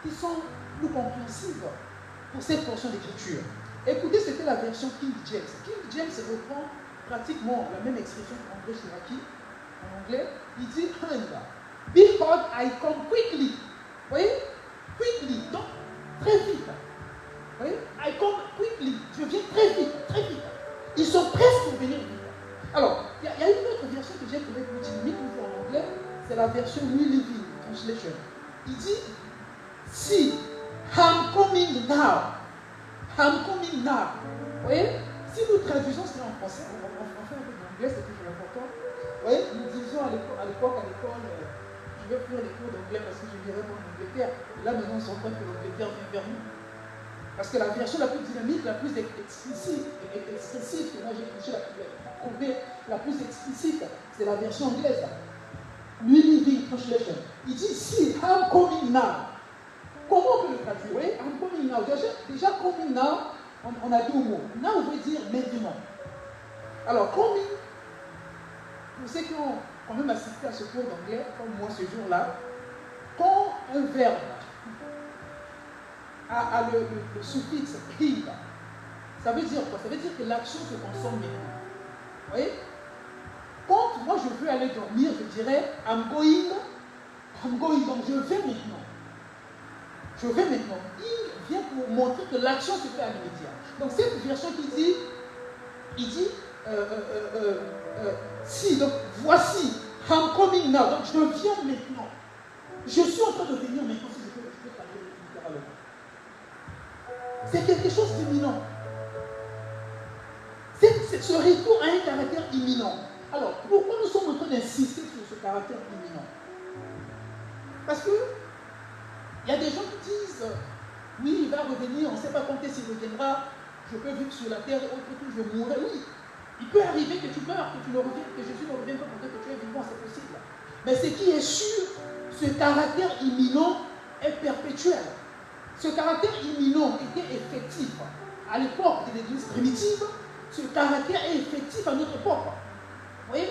qui sont plus compréhensibles pour cette portion d'écriture. Écoutez, c'était la version King James. King James reprend pratiquement la même expression qu'André Chouraki en anglais. Il dit, behold, I come quickly. Vous voyez? Quickly, donc très vite. Vous voyez? I come quickly. Je viens très vite, très vite. Ils sont presque pour venir vite. Alors, il y a une autre version que j'ai trouvée plus dynamique en anglais, c'est la version New Living Translation. Il dit, see, I'm coming now. I'm coming now. Vous voyez? Si nous traduisons cela en français, on fait un peu d'anglais, c'est toujours important. Vous voyez? Nous disions à l'époque, je vais faire les cours d'anglais parce que je n'irai pas en Angleterre. Et là, maintenant, on se rend compte que l'Angleterre vient vers nous. Parce que la version la plus dynamique, la plus expressive que moi j'ai trouvé la plus explicite, c'est la version anglaise. New Living Translation. Il dit, see, I'm coming now. Comment on peut le traduire? Oui, I'm coming now. Déjà coming now, on a deux mots. Now veut dire maintenant. Alors, coming, pour ceux qui ont quand même assisté à ce cours d'anglais, comme moi ce jour-là, quand un verbe a le suffixe ing, ça veut dire quoi? Ça veut dire que l'action se consomme maintenant. Vous voyez? Quand moi je veux aller dormir, je dirais I'm going, donc je vais maintenant. Je vais maintenant. Il vient pour montrer que l'action se fait à l'immédiat. Donc cette version qui dit, il dit, si, donc voici, I'm coming now, donc je viens maintenant. Je suis en train de venir maintenant, si je peux parler littéralement. C'est quelque chose d'imminent. Ce retour a un caractère imminent. Alors, pourquoi nous sommes en train d'insister sur ce caractère imminent? Parce que il y a des gens qui disent, oui, il va revenir, on ne sait pas quand est-ce qu'il reviendra, je peux vivre sur la terre et autre chose, je mourrai. Oui, il peut arriver que tu meurs, que tu ne reviennes, que Jésus ne revienne pas pour dire que tu es vivant, c'est possible. Mais ce qui est sûr, ce caractère imminent est perpétuel. Ce caractère imminent était effectif à l'époque de l'Église primitive. Ce caractère est effectif à notre époque. Vous voyez?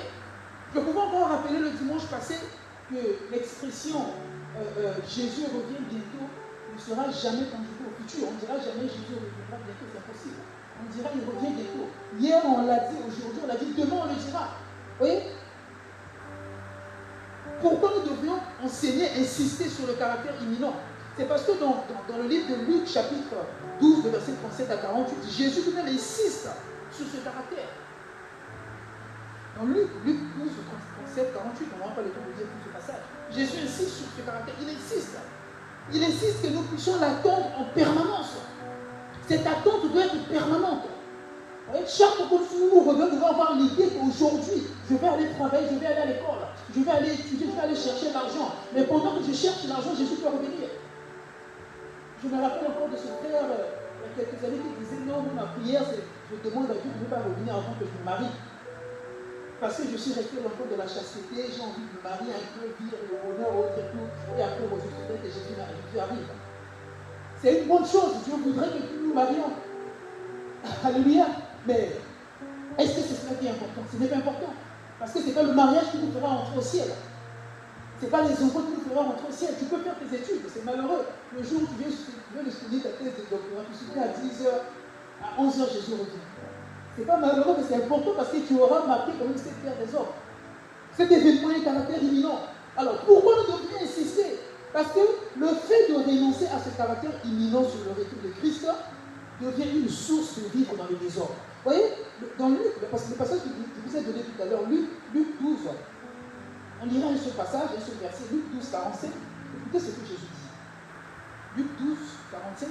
Je pouvais encore rappeler le dimanche passé que l'expression Jésus revient bientôt ne sera jamais conjuguée au futur. On ne dira jamais Jésus reviendra bientôt, c'est impossible. On dira il revient bientôt. Hier on l'a dit, aujourd'hui on l'a dit, demain on le dira. Vous voyez? Pourquoi nous devrions enseigner, insister sur le caractère imminent? C'est parce que dans le livre de Luc, chapitre 12, de verset 37 à 48, Jésus lui-même insiste sur ce caractère. Dans Luc 12, 37, 48, on n'aura pas le temps de dire tout ce passage. Jésus insiste sur ce caractère. Il insiste. Il insiste que nous puissions l'attendre en permanence. Cette attente doit être permanente. Chaque fois que nous revenons, nous devons avoir l'idée qu'aujourd'hui, je vais aller travailler, je vais aller à l'école, je vais aller étudier, je vais aller chercher l'argent. Mais pendant que je cherche l'argent, Jésus peut revenir. Je me rappelle encore de ce frère, il y a quelques années, qui disait, non, ma prière, c'est, je demande à Dieu de ne pas revenir avant que je me marie. Parce que je suis resté longtemps de la chasteté, j'ai envie de me marier un peu, vivre le bonheur, autre et tout, et après, je souhaite que Jésus arrive. C'est une bonne chose, Dieu voudrait que nous nous marions. Alléluia. Mais est-ce que c'est cela qui est important? Ce n'est pas important. Parce que ce n'est pas le mariage qui nous fera entrer au ciel. Ce n'est pas les enfants qui nous feront rentrer au ciel. Tu peux faire tes études, c'est malheureux. Le jour où tu veux finir ta thèse de doctorat, tu suis à 10h, à 11h, Jésus revient. Ce n'est pas malheureux, mais c'est important parce que tu auras marqué comme une cette terre des hommes. Cet événement a un caractère imminent. Alors, pourquoi nous devrions insister? Parce que le fait de renoncer à ce caractère imminent sur le retour de Christ devient une source de vivre dans le désordre. Vous voyez, dans Luc, le passage que je vous ai donné tout à l'heure, Luc 12, on lira ce passage et ce verset, Luc 12, 45. Écoutez ce que Jésus dit. Luc 12, 45.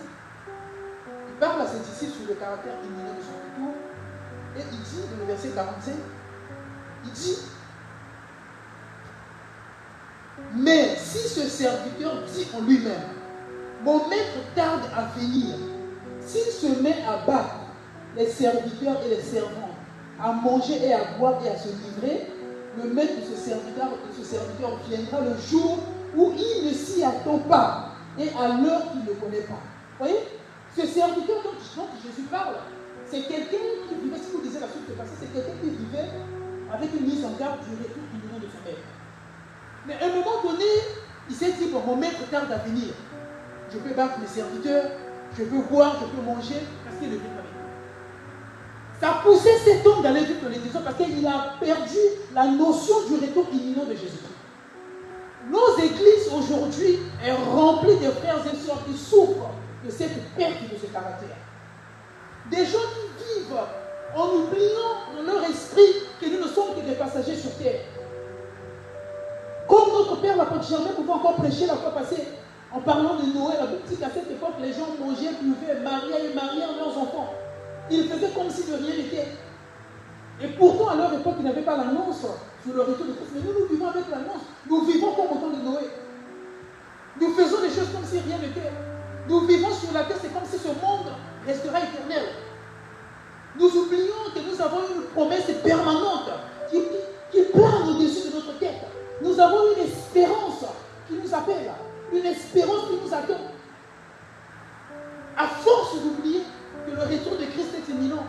Il parle à ses disciples sur le caractère imminent de son retour. Et il dit, dans le verset 45, il dit, mais si ce serviteur dit en lui-même, mon maître tarde à venir, s'il se met à battre les serviteurs et les servantes, à manger et à boire et à se livrer, le maître de ce serviteur viendra le jour où il ne s'y attend pas et à l'heure qu'il ne connaît pas. Vous voyez, ce serviteur dont Jésus parle, c'est quelqu'un qui vivait, si vous disiez la suite de passé, c'est quelqu'un qui vivait avec une mise en garde du retour imminent de son maître. Mais à un moment donné, il s'est dit, bon, mon maître tarde à venir. Je peux battre mes serviteurs, je peux boire, je peux manger, parce qu'il ne vient pas avec moi. Ça a poussé cet homme d'aller vivre dans les désordres parce qu'il a perdu la notion du retour imminent de Jésus-Christ. Nos églises aujourd'hui sont remplies de frères et sœurs qui souffrent de cette perte de ce caractère. Des gens qui vivent en oubliant dans leur esprit que nous ne sommes que des passagers sur terre. Comme notre père l'apôtre Germain pouvait encore prêcher la fois passée en parlant de Noël, la petite à cette époque, les gens mangeaient, buvaient, mariaient leurs enfants. Ils faisaient comme si de rien n'était. Et pourtant, à leur époque, ils n'avaient pas l'annonce sur le retour de Christ. Mais nous vivons avec l'annonce. Nous vivons comme au temps de Noé. Nous faisons des choses comme si rien n'était. Nous vivons sur la terre, c'est comme si ce monde restera éternel. Nous oublions que nous avons une promesse permanente qui plane au-dessus de notre tête. Nous avons une espérance qui nous appelle, une espérance qui nous attend. À force d'oublier que le retour de Christ est imminent,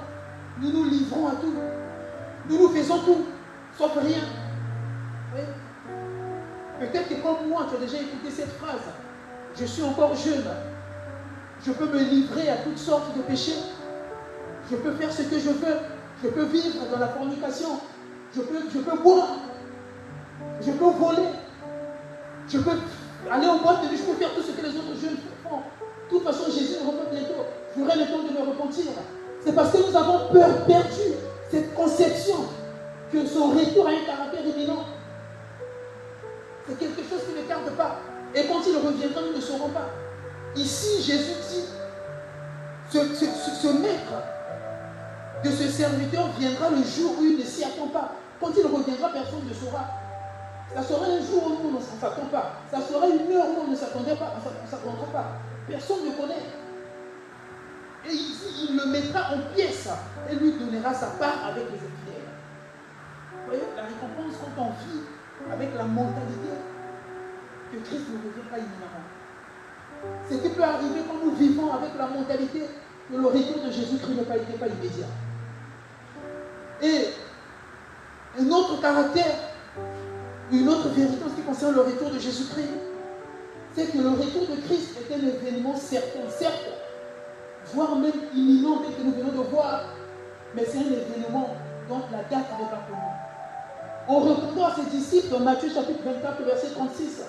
nous nous livrons à tout. Nous faisons tout, sauf rien. Oui. Peut-être que comme moi, tu as déjà écouté cette phrase. Je suis encore jeune. Je peux me livrer à toutes sortes de péchés. Je peux faire ce que je veux. Je peux vivre dans la fornication. Je peux boire. Je peux voler. Je peux aller au boîte de nuit. Je peux faire tout ce que les autres jeunes font. De toute façon, Jésus revient bientôt. J'aurai le temps de me repentir. C'est parce que nous avons perdu cette conception que son retour a un caractère imminent. C'est quelque chose qui ne tarde pas. Et quand il reviendra, nous ne saurons pas. Ici, Jésus dit, ce maître de ce serviteur viendra le jour où il ne s'y attend pas. Quand il reviendra, personne ne saura. Ça sera un jour où on ne s'attend pas. Ça sera une heure où on ne s'attendra pas. Personne ne connaît. Et ici, il le mettra en pièces et lui donnera sa part avec les infidèles. Vous voyez, la récompense quand on vit avec la mentalité que Christ ne revient pas imminemment. Ce qui peut arriver quand nous vivons avec la mentalité que le retour de Jésus-Christ n'est pas immédiat. Et un autre caractère, une autre vérité en ce qui concerne le retour de Jésus-Christ, c'est que le retour de Christ est un événement certain, certes, voire même imminent, tel que nous venons de voir, mais c'est un événement dont la date n'est pas connue. En répondant à ses disciples dans Matthieu chapitre 24, verset 36,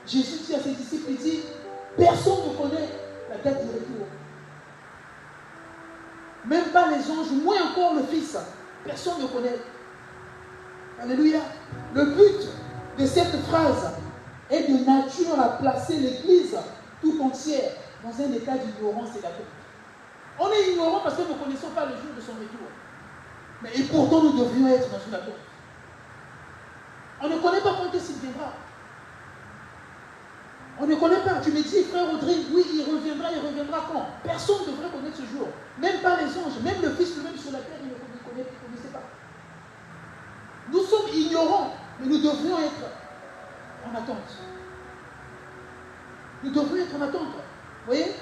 Jésus dit à ses disciples, il dit, personne ne connaît la date du retour. Même pas les anges, moins encore le Fils. Personne ne connaît. Alléluia. Le but de cette phrase est de nature à placer l'Église tout entière dans un état d'ignorance et d'attente. On est ignorant parce que nous ne connaissons pas le jour de son retour. Mais et pourtant, nous devrions être dans une attente. On ne connaît pas quand il viendra. On ne connaît pas. Tu me dis, frère Audrey, oui, il reviendra quand? Personne ne devrait connaître ce jour. Même pas les anges, même le Fils lui-même sur la terre, il ne connaissait pas. Nous sommes ignorants, mais nous devrions être en attente. Nous devrions être en attente. Vous voyez?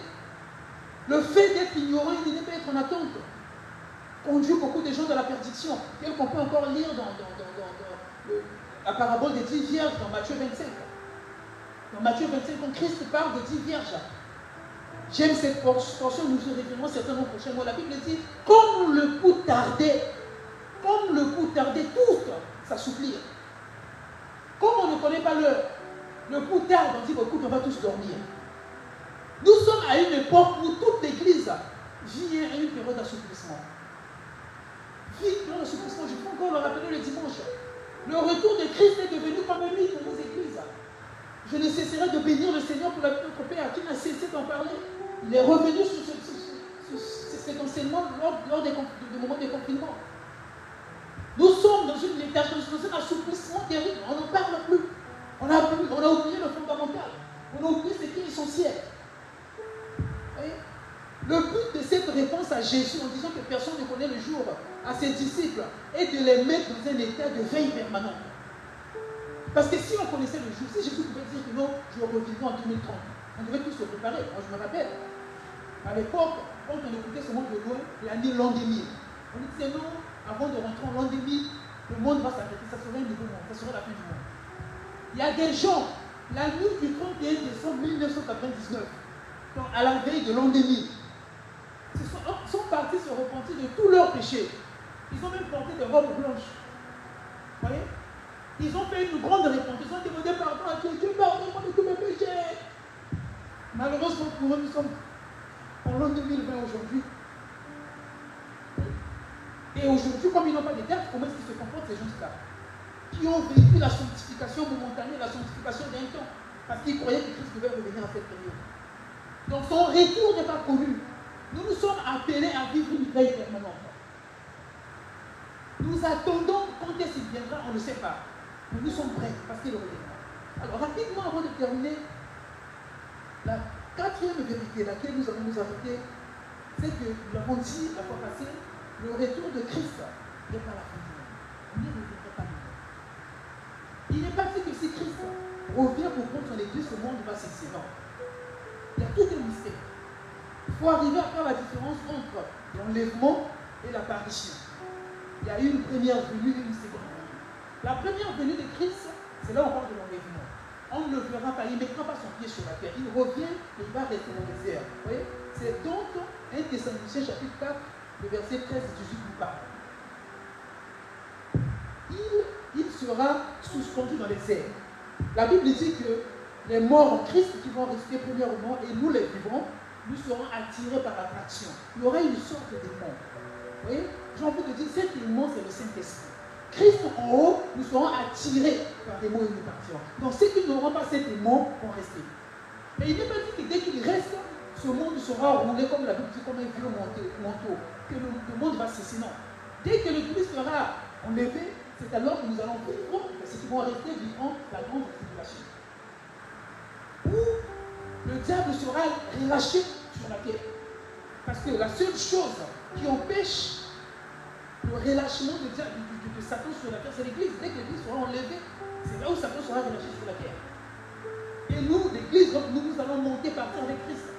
Le fait d'être ignorant et de ne pas être en attente conduit beaucoup de gens dans la perdition. Tel qu'on peut encore lire dans la parabole des 10 vierges dans Matthieu 25. Dans Matthieu 25, quand Christ parle de 10 vierges, j'aime cette portion, nous y reviendrons certainement prochainement. La Bible dit, comme le coup tardait, toutes s'assouplir. Comme on ne connaît pas l'heure, le coup tarde, on dit, écoute, on va tous dormir. Nous sommes à une époque où toute l'Église vit une période d'assouplissement. Vit une période d'assouplissement. Je peux encore le rappeler le dimanche. Le retour de Christ est devenu comme un mythe dans nos églises. Je ne cesserai de bénir le Seieur pour notre Père qui n'a cessé d'en parler. Il est revenu sur cet enseignement lors des moments de confinement. Nous sommes dans un assouplissement terrible. On n'en parle plus. On a oublié le fondamental. On a oublié ce qui est essentiel. Voyez? Le but de cette réponse à Jésus, en disant que personne ne connaît le jour, à ses disciples, est de les mettre dans un état de veille permanente. Parce que si on connaissait le jour, si Jésus pouvait dire que non, je reviendrai en 2030, on devait tous se préparer. Moi, je me rappelle, à l'époque, quand on écoutait ce monde de loin, l'année l'an 2000, on disait non, avant de rentrer en l'an 2000, le monde va s'arrêter, ça serait un nouveau monde, ça serait la fin du monde. Il y a des gens, la nuit du 31 décembre 1999, à la veille de l'an 2000, sont partis se repentir de tous leurs péchés. Ils ont même porté des robes blanches. Vous voyez? Ils ont fait une grande repentance. Ils ont demandé pardon à Dieu. Dieu pardonne-moi de tous mes péchés. Malheureusement pour eux, nous sommes en l'an 2020 aujourd'hui. Et aujourd'hui, comme ils n'ont pas de date, comment est-ce qu'ils se comportent ces gens-là? Qui ont vécu la sanctification momentanée, la sanctification d'un temps, parce qu'ils croyaient que Christ devait revenir à cette période. Donc son retour n'est pas connu. Nous sommes appelés à vivre une veille permanente. Nous attendons quand est-ce qu'il viendra, on ne sait pas. Mais nous sommes prêts parce qu'il reviendra. Alors rapidement, avant de terminer, la quatrième vérité laquelle nous allons nous arrêter, c'est que nous l'avons dit la fois passée, le retour de Christ n'est pas la fin du monde. On n'y reviendra pas maintenant. Il n'est pas dit que si Christ revient pour prendre son église, ce monde va cesser. Non. Il y a tout un mystère. Il faut arriver à faire la différence entre l'enlèvement et l'apparition. Il y a eu une première venue et une seconde venue. La première venue de Christ, c'est là où on parle de l'enlèvement. On ne le verra pas, il ne mettra pas son pied sur la terre. Il revient et il va rester dans les airs. Vous voyez? C'est donc 1 Thessaloniciens chapitre 4, le verset 13 et 18 nous parle. Il sera suspendu dans les airs. La Bible dit que les morts en Christ qui vont rester premièrement et nous les vivants, nous serons attirés par l'attraction. Il y aura une sorte d'aimant. Vous voyez? J'ai envie de dire, cet aimant, c'est le Saint-Esprit. Christ en haut, nous serons attirés par des mots et nous partirons. Donc ceux qui n'auront pas cet aimant vont rester. Mais il n'est pas dit que dès qu'il reste, ce monde sera roulé comme la Bible dit, comme un vieux manteau, que le monde va cesser. Non. Dès que le Christ sera enlevé, c'est alors que nous allons vivre, ceux qui vont rester vivront la grande tribulation. Où le diable sera relâché sur la terre. Parce que la seule chose qui empêche le relâchement de Satan sur la terre, c'est l'Église. Dès que l'Église sera enlevée, c'est là où Satan sera relâché sur la terre. Et nous, l'Église, nous allons monter partir avec Christ.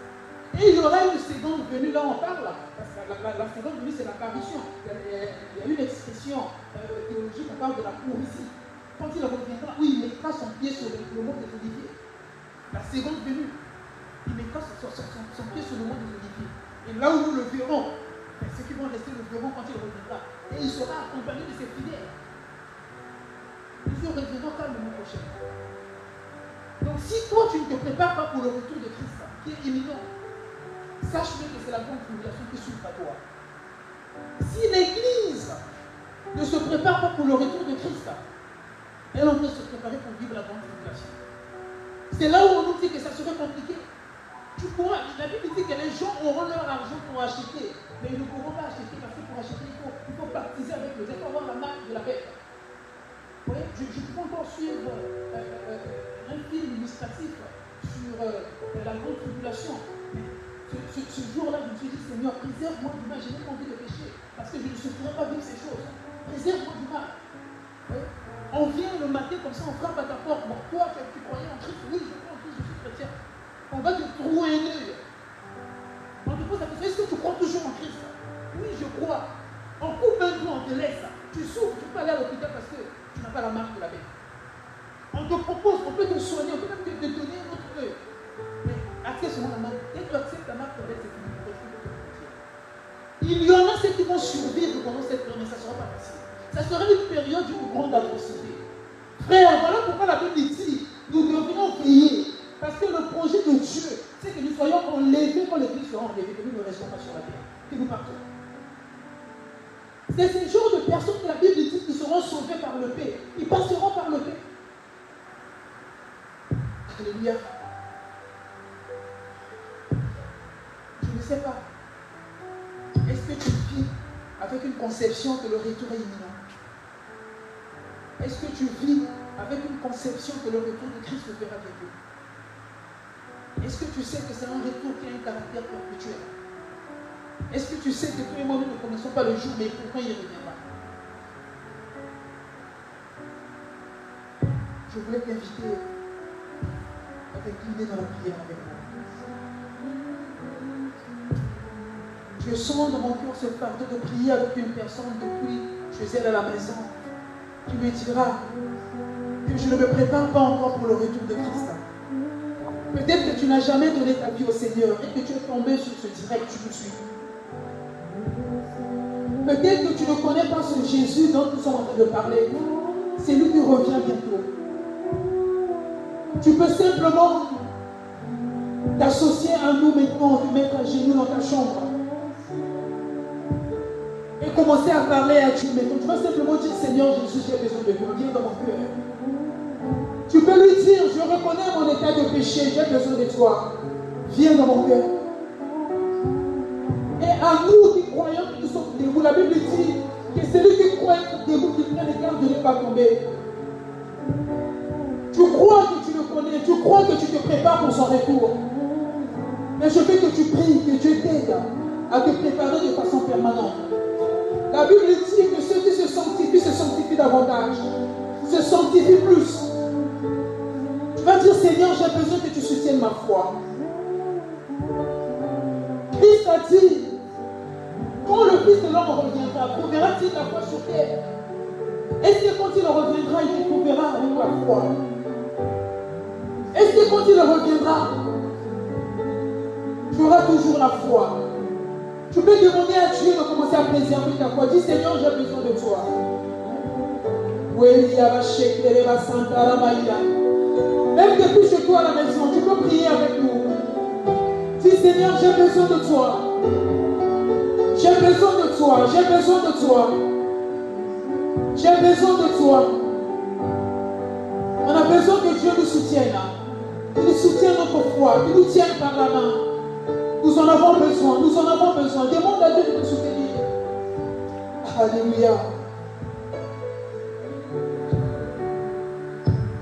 Et il y aura une seconde venue, là on parle, parce que la seconde venue c'est l'apparition. Il y a une expression théologique, on parle de la prophétie. Quand il reviendra, où il mettra son pied sur le mont des Oliviers. La seconde venue, il mettra son pied sur le mont des Oliviers. Et là où nous le verrons, ceux qui vont rester le verront quand il reviendra. Et il sera accompagné de ses fidèles. Nous reviendrons quand le mois prochain. Donc si toi tu ne te prépares pas pour le retour de Christ, qui est imminent, sache bien que c'est la grande tribulation qui s'ouvre à toi. Si l'Église ne se prépare pas pour le retour de Christ, elle en peut se préparer pour vivre la grande tribulation. C'est là où on nous dit que ça serait compliqué. La Bible dit que les gens auront leur argent pour acheter, mais ils ne pourront pas acheter parce que pour acheter, il faut baptiser avec le Dieu, il faut avoir la marque de la bête. Vous voyez, je peux encore suivre un film illustratif sur la grande tribulation. Ce jour-là, je me suis dit, Seigneur, préserve-moi du mal, je n'ai pas envie de pécher, parce que je ne souffrirai pas vivre ces choses. Préserve-moi du mal. On vient le matin comme ça, on frappe à ta porte. Bon, toi, tu croyais en Christ? Oui, je crois en Christ, je suis chrétien. On va te trouver un œil. On te pose la question, est-ce que tu crois toujours en Christ? Oui, je crois. On coupe un doigt, on te laisse. Tu souffres, tu peux aller à l'hôpital parce que tu n'as pas la marque de la bête. On te propose, on peut te soigner, on peut même te donner un autre œil. Mais accepte seulement la marque. Dès que tu acceptes la marque de la bête, c'est fini. Il y en a ceux qui vont survivre pendant cette période, mais ça ne sera pas facile. Ça sera une période d'une grande atrocité. Frère, voilà pourquoi la Bible dit, nous devrions prier. Parce que le projet de Dieu, c'est que nous soyons enlevés quand l'Église sera enlevée, que nous ne restons pas sur la terre. que nous partons. C'est ce genre de personnes que la Bible dit qui seront sauvées par le paix. Ils passeront par le paix. Alléluia. Je ne sais pas. Est-ce que tu vis avec une conception que le retour est imminent? Est-ce que tu vis avec une conception que le retour de Christ se fera bientôt? Est-ce que tu sais que c'est un retour qui a un caractère perpétuel? Est-ce que tu sais que toi et moi, nous ne connaissons pas le jour, mais pourquoi il reviendra? Je voulais t'inviter à t'incliner dans la prière avec moi. Je sens dans mon cœur ce fardeau de prier avec une personne depuis chez elle à la maison qui me dira que je ne me prépare pas encore pour le retour de Christ. Peut-être que tu n'as jamais donné ta vie au Seigneur et que tu es tombé sur ce direct, tu me suis. Peut-être que tu ne connais pas ce Jésus dont nous sommes en train de parler. C'est lui qui revient bientôt. Tu peux simplement t'associer à nous maintenant, te mettre à genoux dans ta chambre et commencer à parler à Dieu. Mais tu vas simplement dire, Seigneur Jésus, j'ai besoin de toi, viens dans mon cœur. Tu peux lui dire, je reconnais mon état de péché, j'ai besoin de toi, viens dans mon cœur. Et à nous qui croyons que nous sommes debout, la Bible dit que celui qui croit être debout, qui prend les gardes de ne pas tomber. Tu crois que tu le connais, tu crois que tu te prépares pour son retour. Mais je veux que tu pries, que Dieu t'aide à te préparer de façon permanente. La Bible dit que ceux qui se sanctifient davantage, se sanctifient plus. Tu vas dire, Seigneur, j'ai besoin que tu soutiennes ma foi. Christ a dit, quand le Fils de l'homme reviendra, trouvera-t-il la foi sur terre? Est-ce que quand il reviendra, il te trouvera avec la foi? Est-ce que quand il reviendra, tu auras toujours la foi? Tu peux demander à Dieu de commencer à préserver ta foi. Dis, Seigneur, j'ai besoin de toi. Même depuis chez toi à la maison, tu peux prier avec nous. Dis, Seigneur, j'ai besoin de toi. J'ai besoin de toi. J'ai besoin de toi. J'ai besoin de toi. On a besoin que Dieu nous soutienne. Qu'il nous soutienne notre foi. Qu'il nous tienne par la main. Nous en avons besoin. Nous en avons besoin. Demande à Dieu de nous soutenir. Alléluia.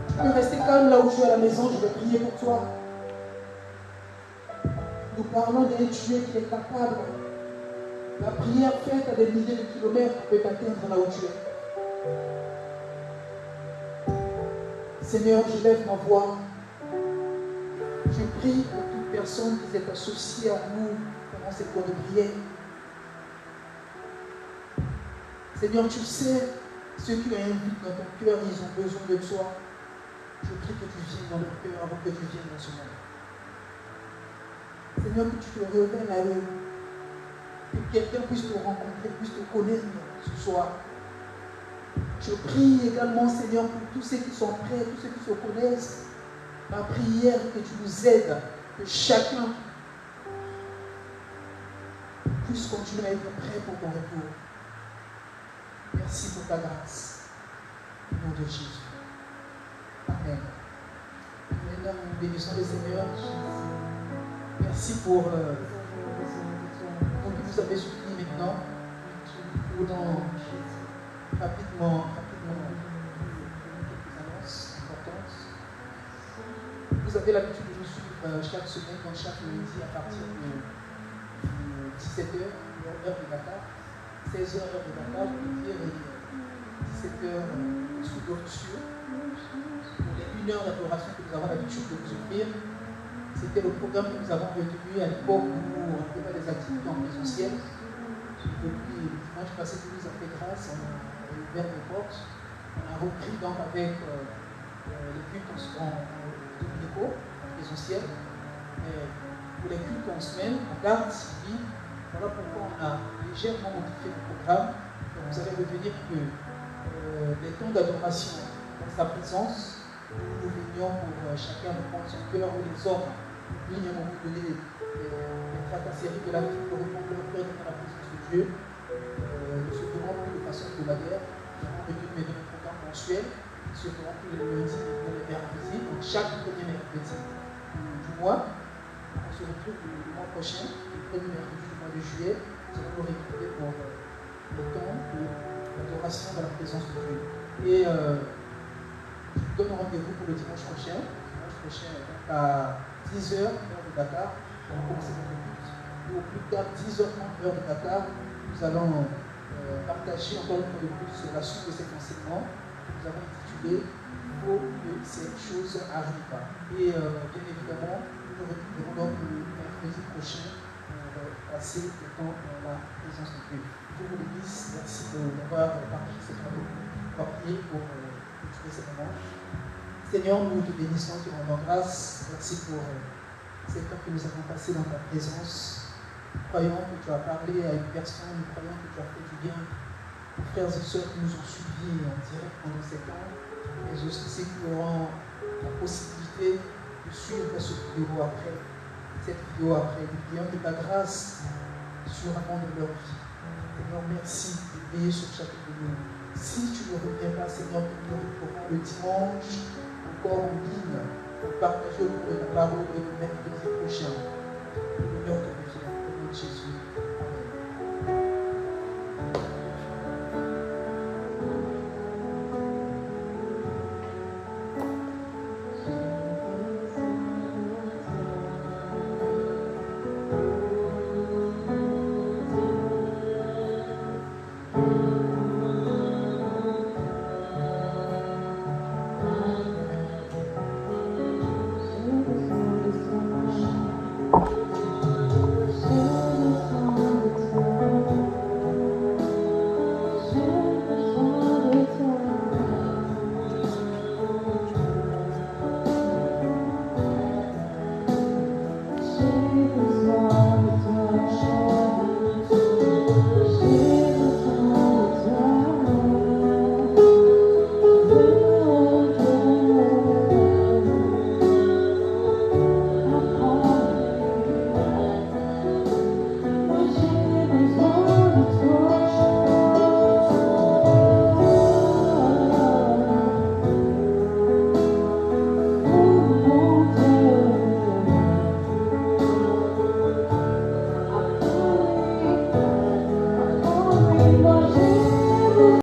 Tu peux rester calme là où tu es à la maison. Je vais prier pour toi. Nous parlons d'un Dieu qui est capable. La prière faite à des milliers de kilomètres peut t'atteindre là où tu es. Seigneur, je lève ma voix. Je prie pour toute personne qui s'est associée à nous pendant cette cours de prière. Seigneur, tu sais, ceux qui ont un but dans ton cœur, ils ont besoin de toi. Je prie que tu viennes dans leur cœur avant que tu viennes dans ce monde. Seigneur, que tu te révèles à eux. Que quelqu'un puisse te rencontrer, puisse te connaître ce soir. Je prie également, Seigneur, pour tous ceux qui sont prêts, tous ceux qui se connaissent. Ma prière, que tu nous aides, que chacun puisse continuer à être prêt pour ton retour. Merci pour ta grâce. Au nom de Jésus. Amen. Maintenant, nous bénissons le Seigneur. Merci pour vous qui nous avez soutenus maintenant. Rapidement, quelques annonces importantes. Vous avez l'habitude de nous suivre chaque semaine, donc chaque lundi à partir de 17h, heure de Dakar, 16h, heure de Dakar, je peux dire, et 17h sous l'ouverture. Pour les 1 heure d'adoration que nous avons l'habitude de vous offrir, c'était le programme que nous avons retenu à l'époque où on ne faisait pas des activités en présentiel. Depuis le dimanche passé, Dieu nous a fait grâce, on a ouvert les portes. On a repris donc avec les cultes en dominicaux, en présentiel. Mais pour les cultes en semaine, on garde civil. Voilà pourquoi on a légèrement modifié le programme. Donc vous allez revenir que les temps d'adoration dans sa présence, nous venions pour chacun de prendre son cœur ou les hommes. Nous à un moment donné, les travers ta série de la vie pour répondre Père dans la présence de Dieu. Nous se ferons plus de façon hebdomadaire. Nous avons réduit notre programme mensuel. Nous se ferons plus le lundi et le mercredi. Donc chaque premier mercredi du mois. On se retrouve le mois prochain, le premier mercredi du mois de juillet. Nous allons nous retrouver pour le temps de l'adoration dans la présence de Dieu. Et je vous donne rendez-vous pour le dimanche prochain. Dimanche prochain, à 10h, heure de Dakar. On va commencer notre but. Et au plus tard, 10h30, heure de Dakar, nous allons partager encore une fois de plus la suite de cet enseignement que nous avons intitulé « Faut que cette chose arrive ». Et bien évidemment, nous nous retrouverons donc le mercredi prochain pour passer le temps dans la présence de Dieu. Je vous bénisse. Merci d'avoir partagé cette avec nous. On va prier pour clôturer ce moment. Seigneur, nous te bénissons, te rendons grâce. Merci pour cet temps que nous avons passé dans ta présence. Nous croyons que tu as parlé à une personne, nous croyons que tu as fait du bien aux frères et sœurs qui nous ont suivis en direct pendant ces temps, et aussi ceux qui auront la possibilité de suivre cette vidéo après. Nous prions que ta grâce surabonde de leur vie. Seigneur, merci de veiller sur chacun de nous. Si tu ne reviens pas, Seigneur, nous retrouverons le dimanche encore en ligne pour partager le cours de la parole et le mercredi prochain. Le Seigneur te revient au nom de Jésus.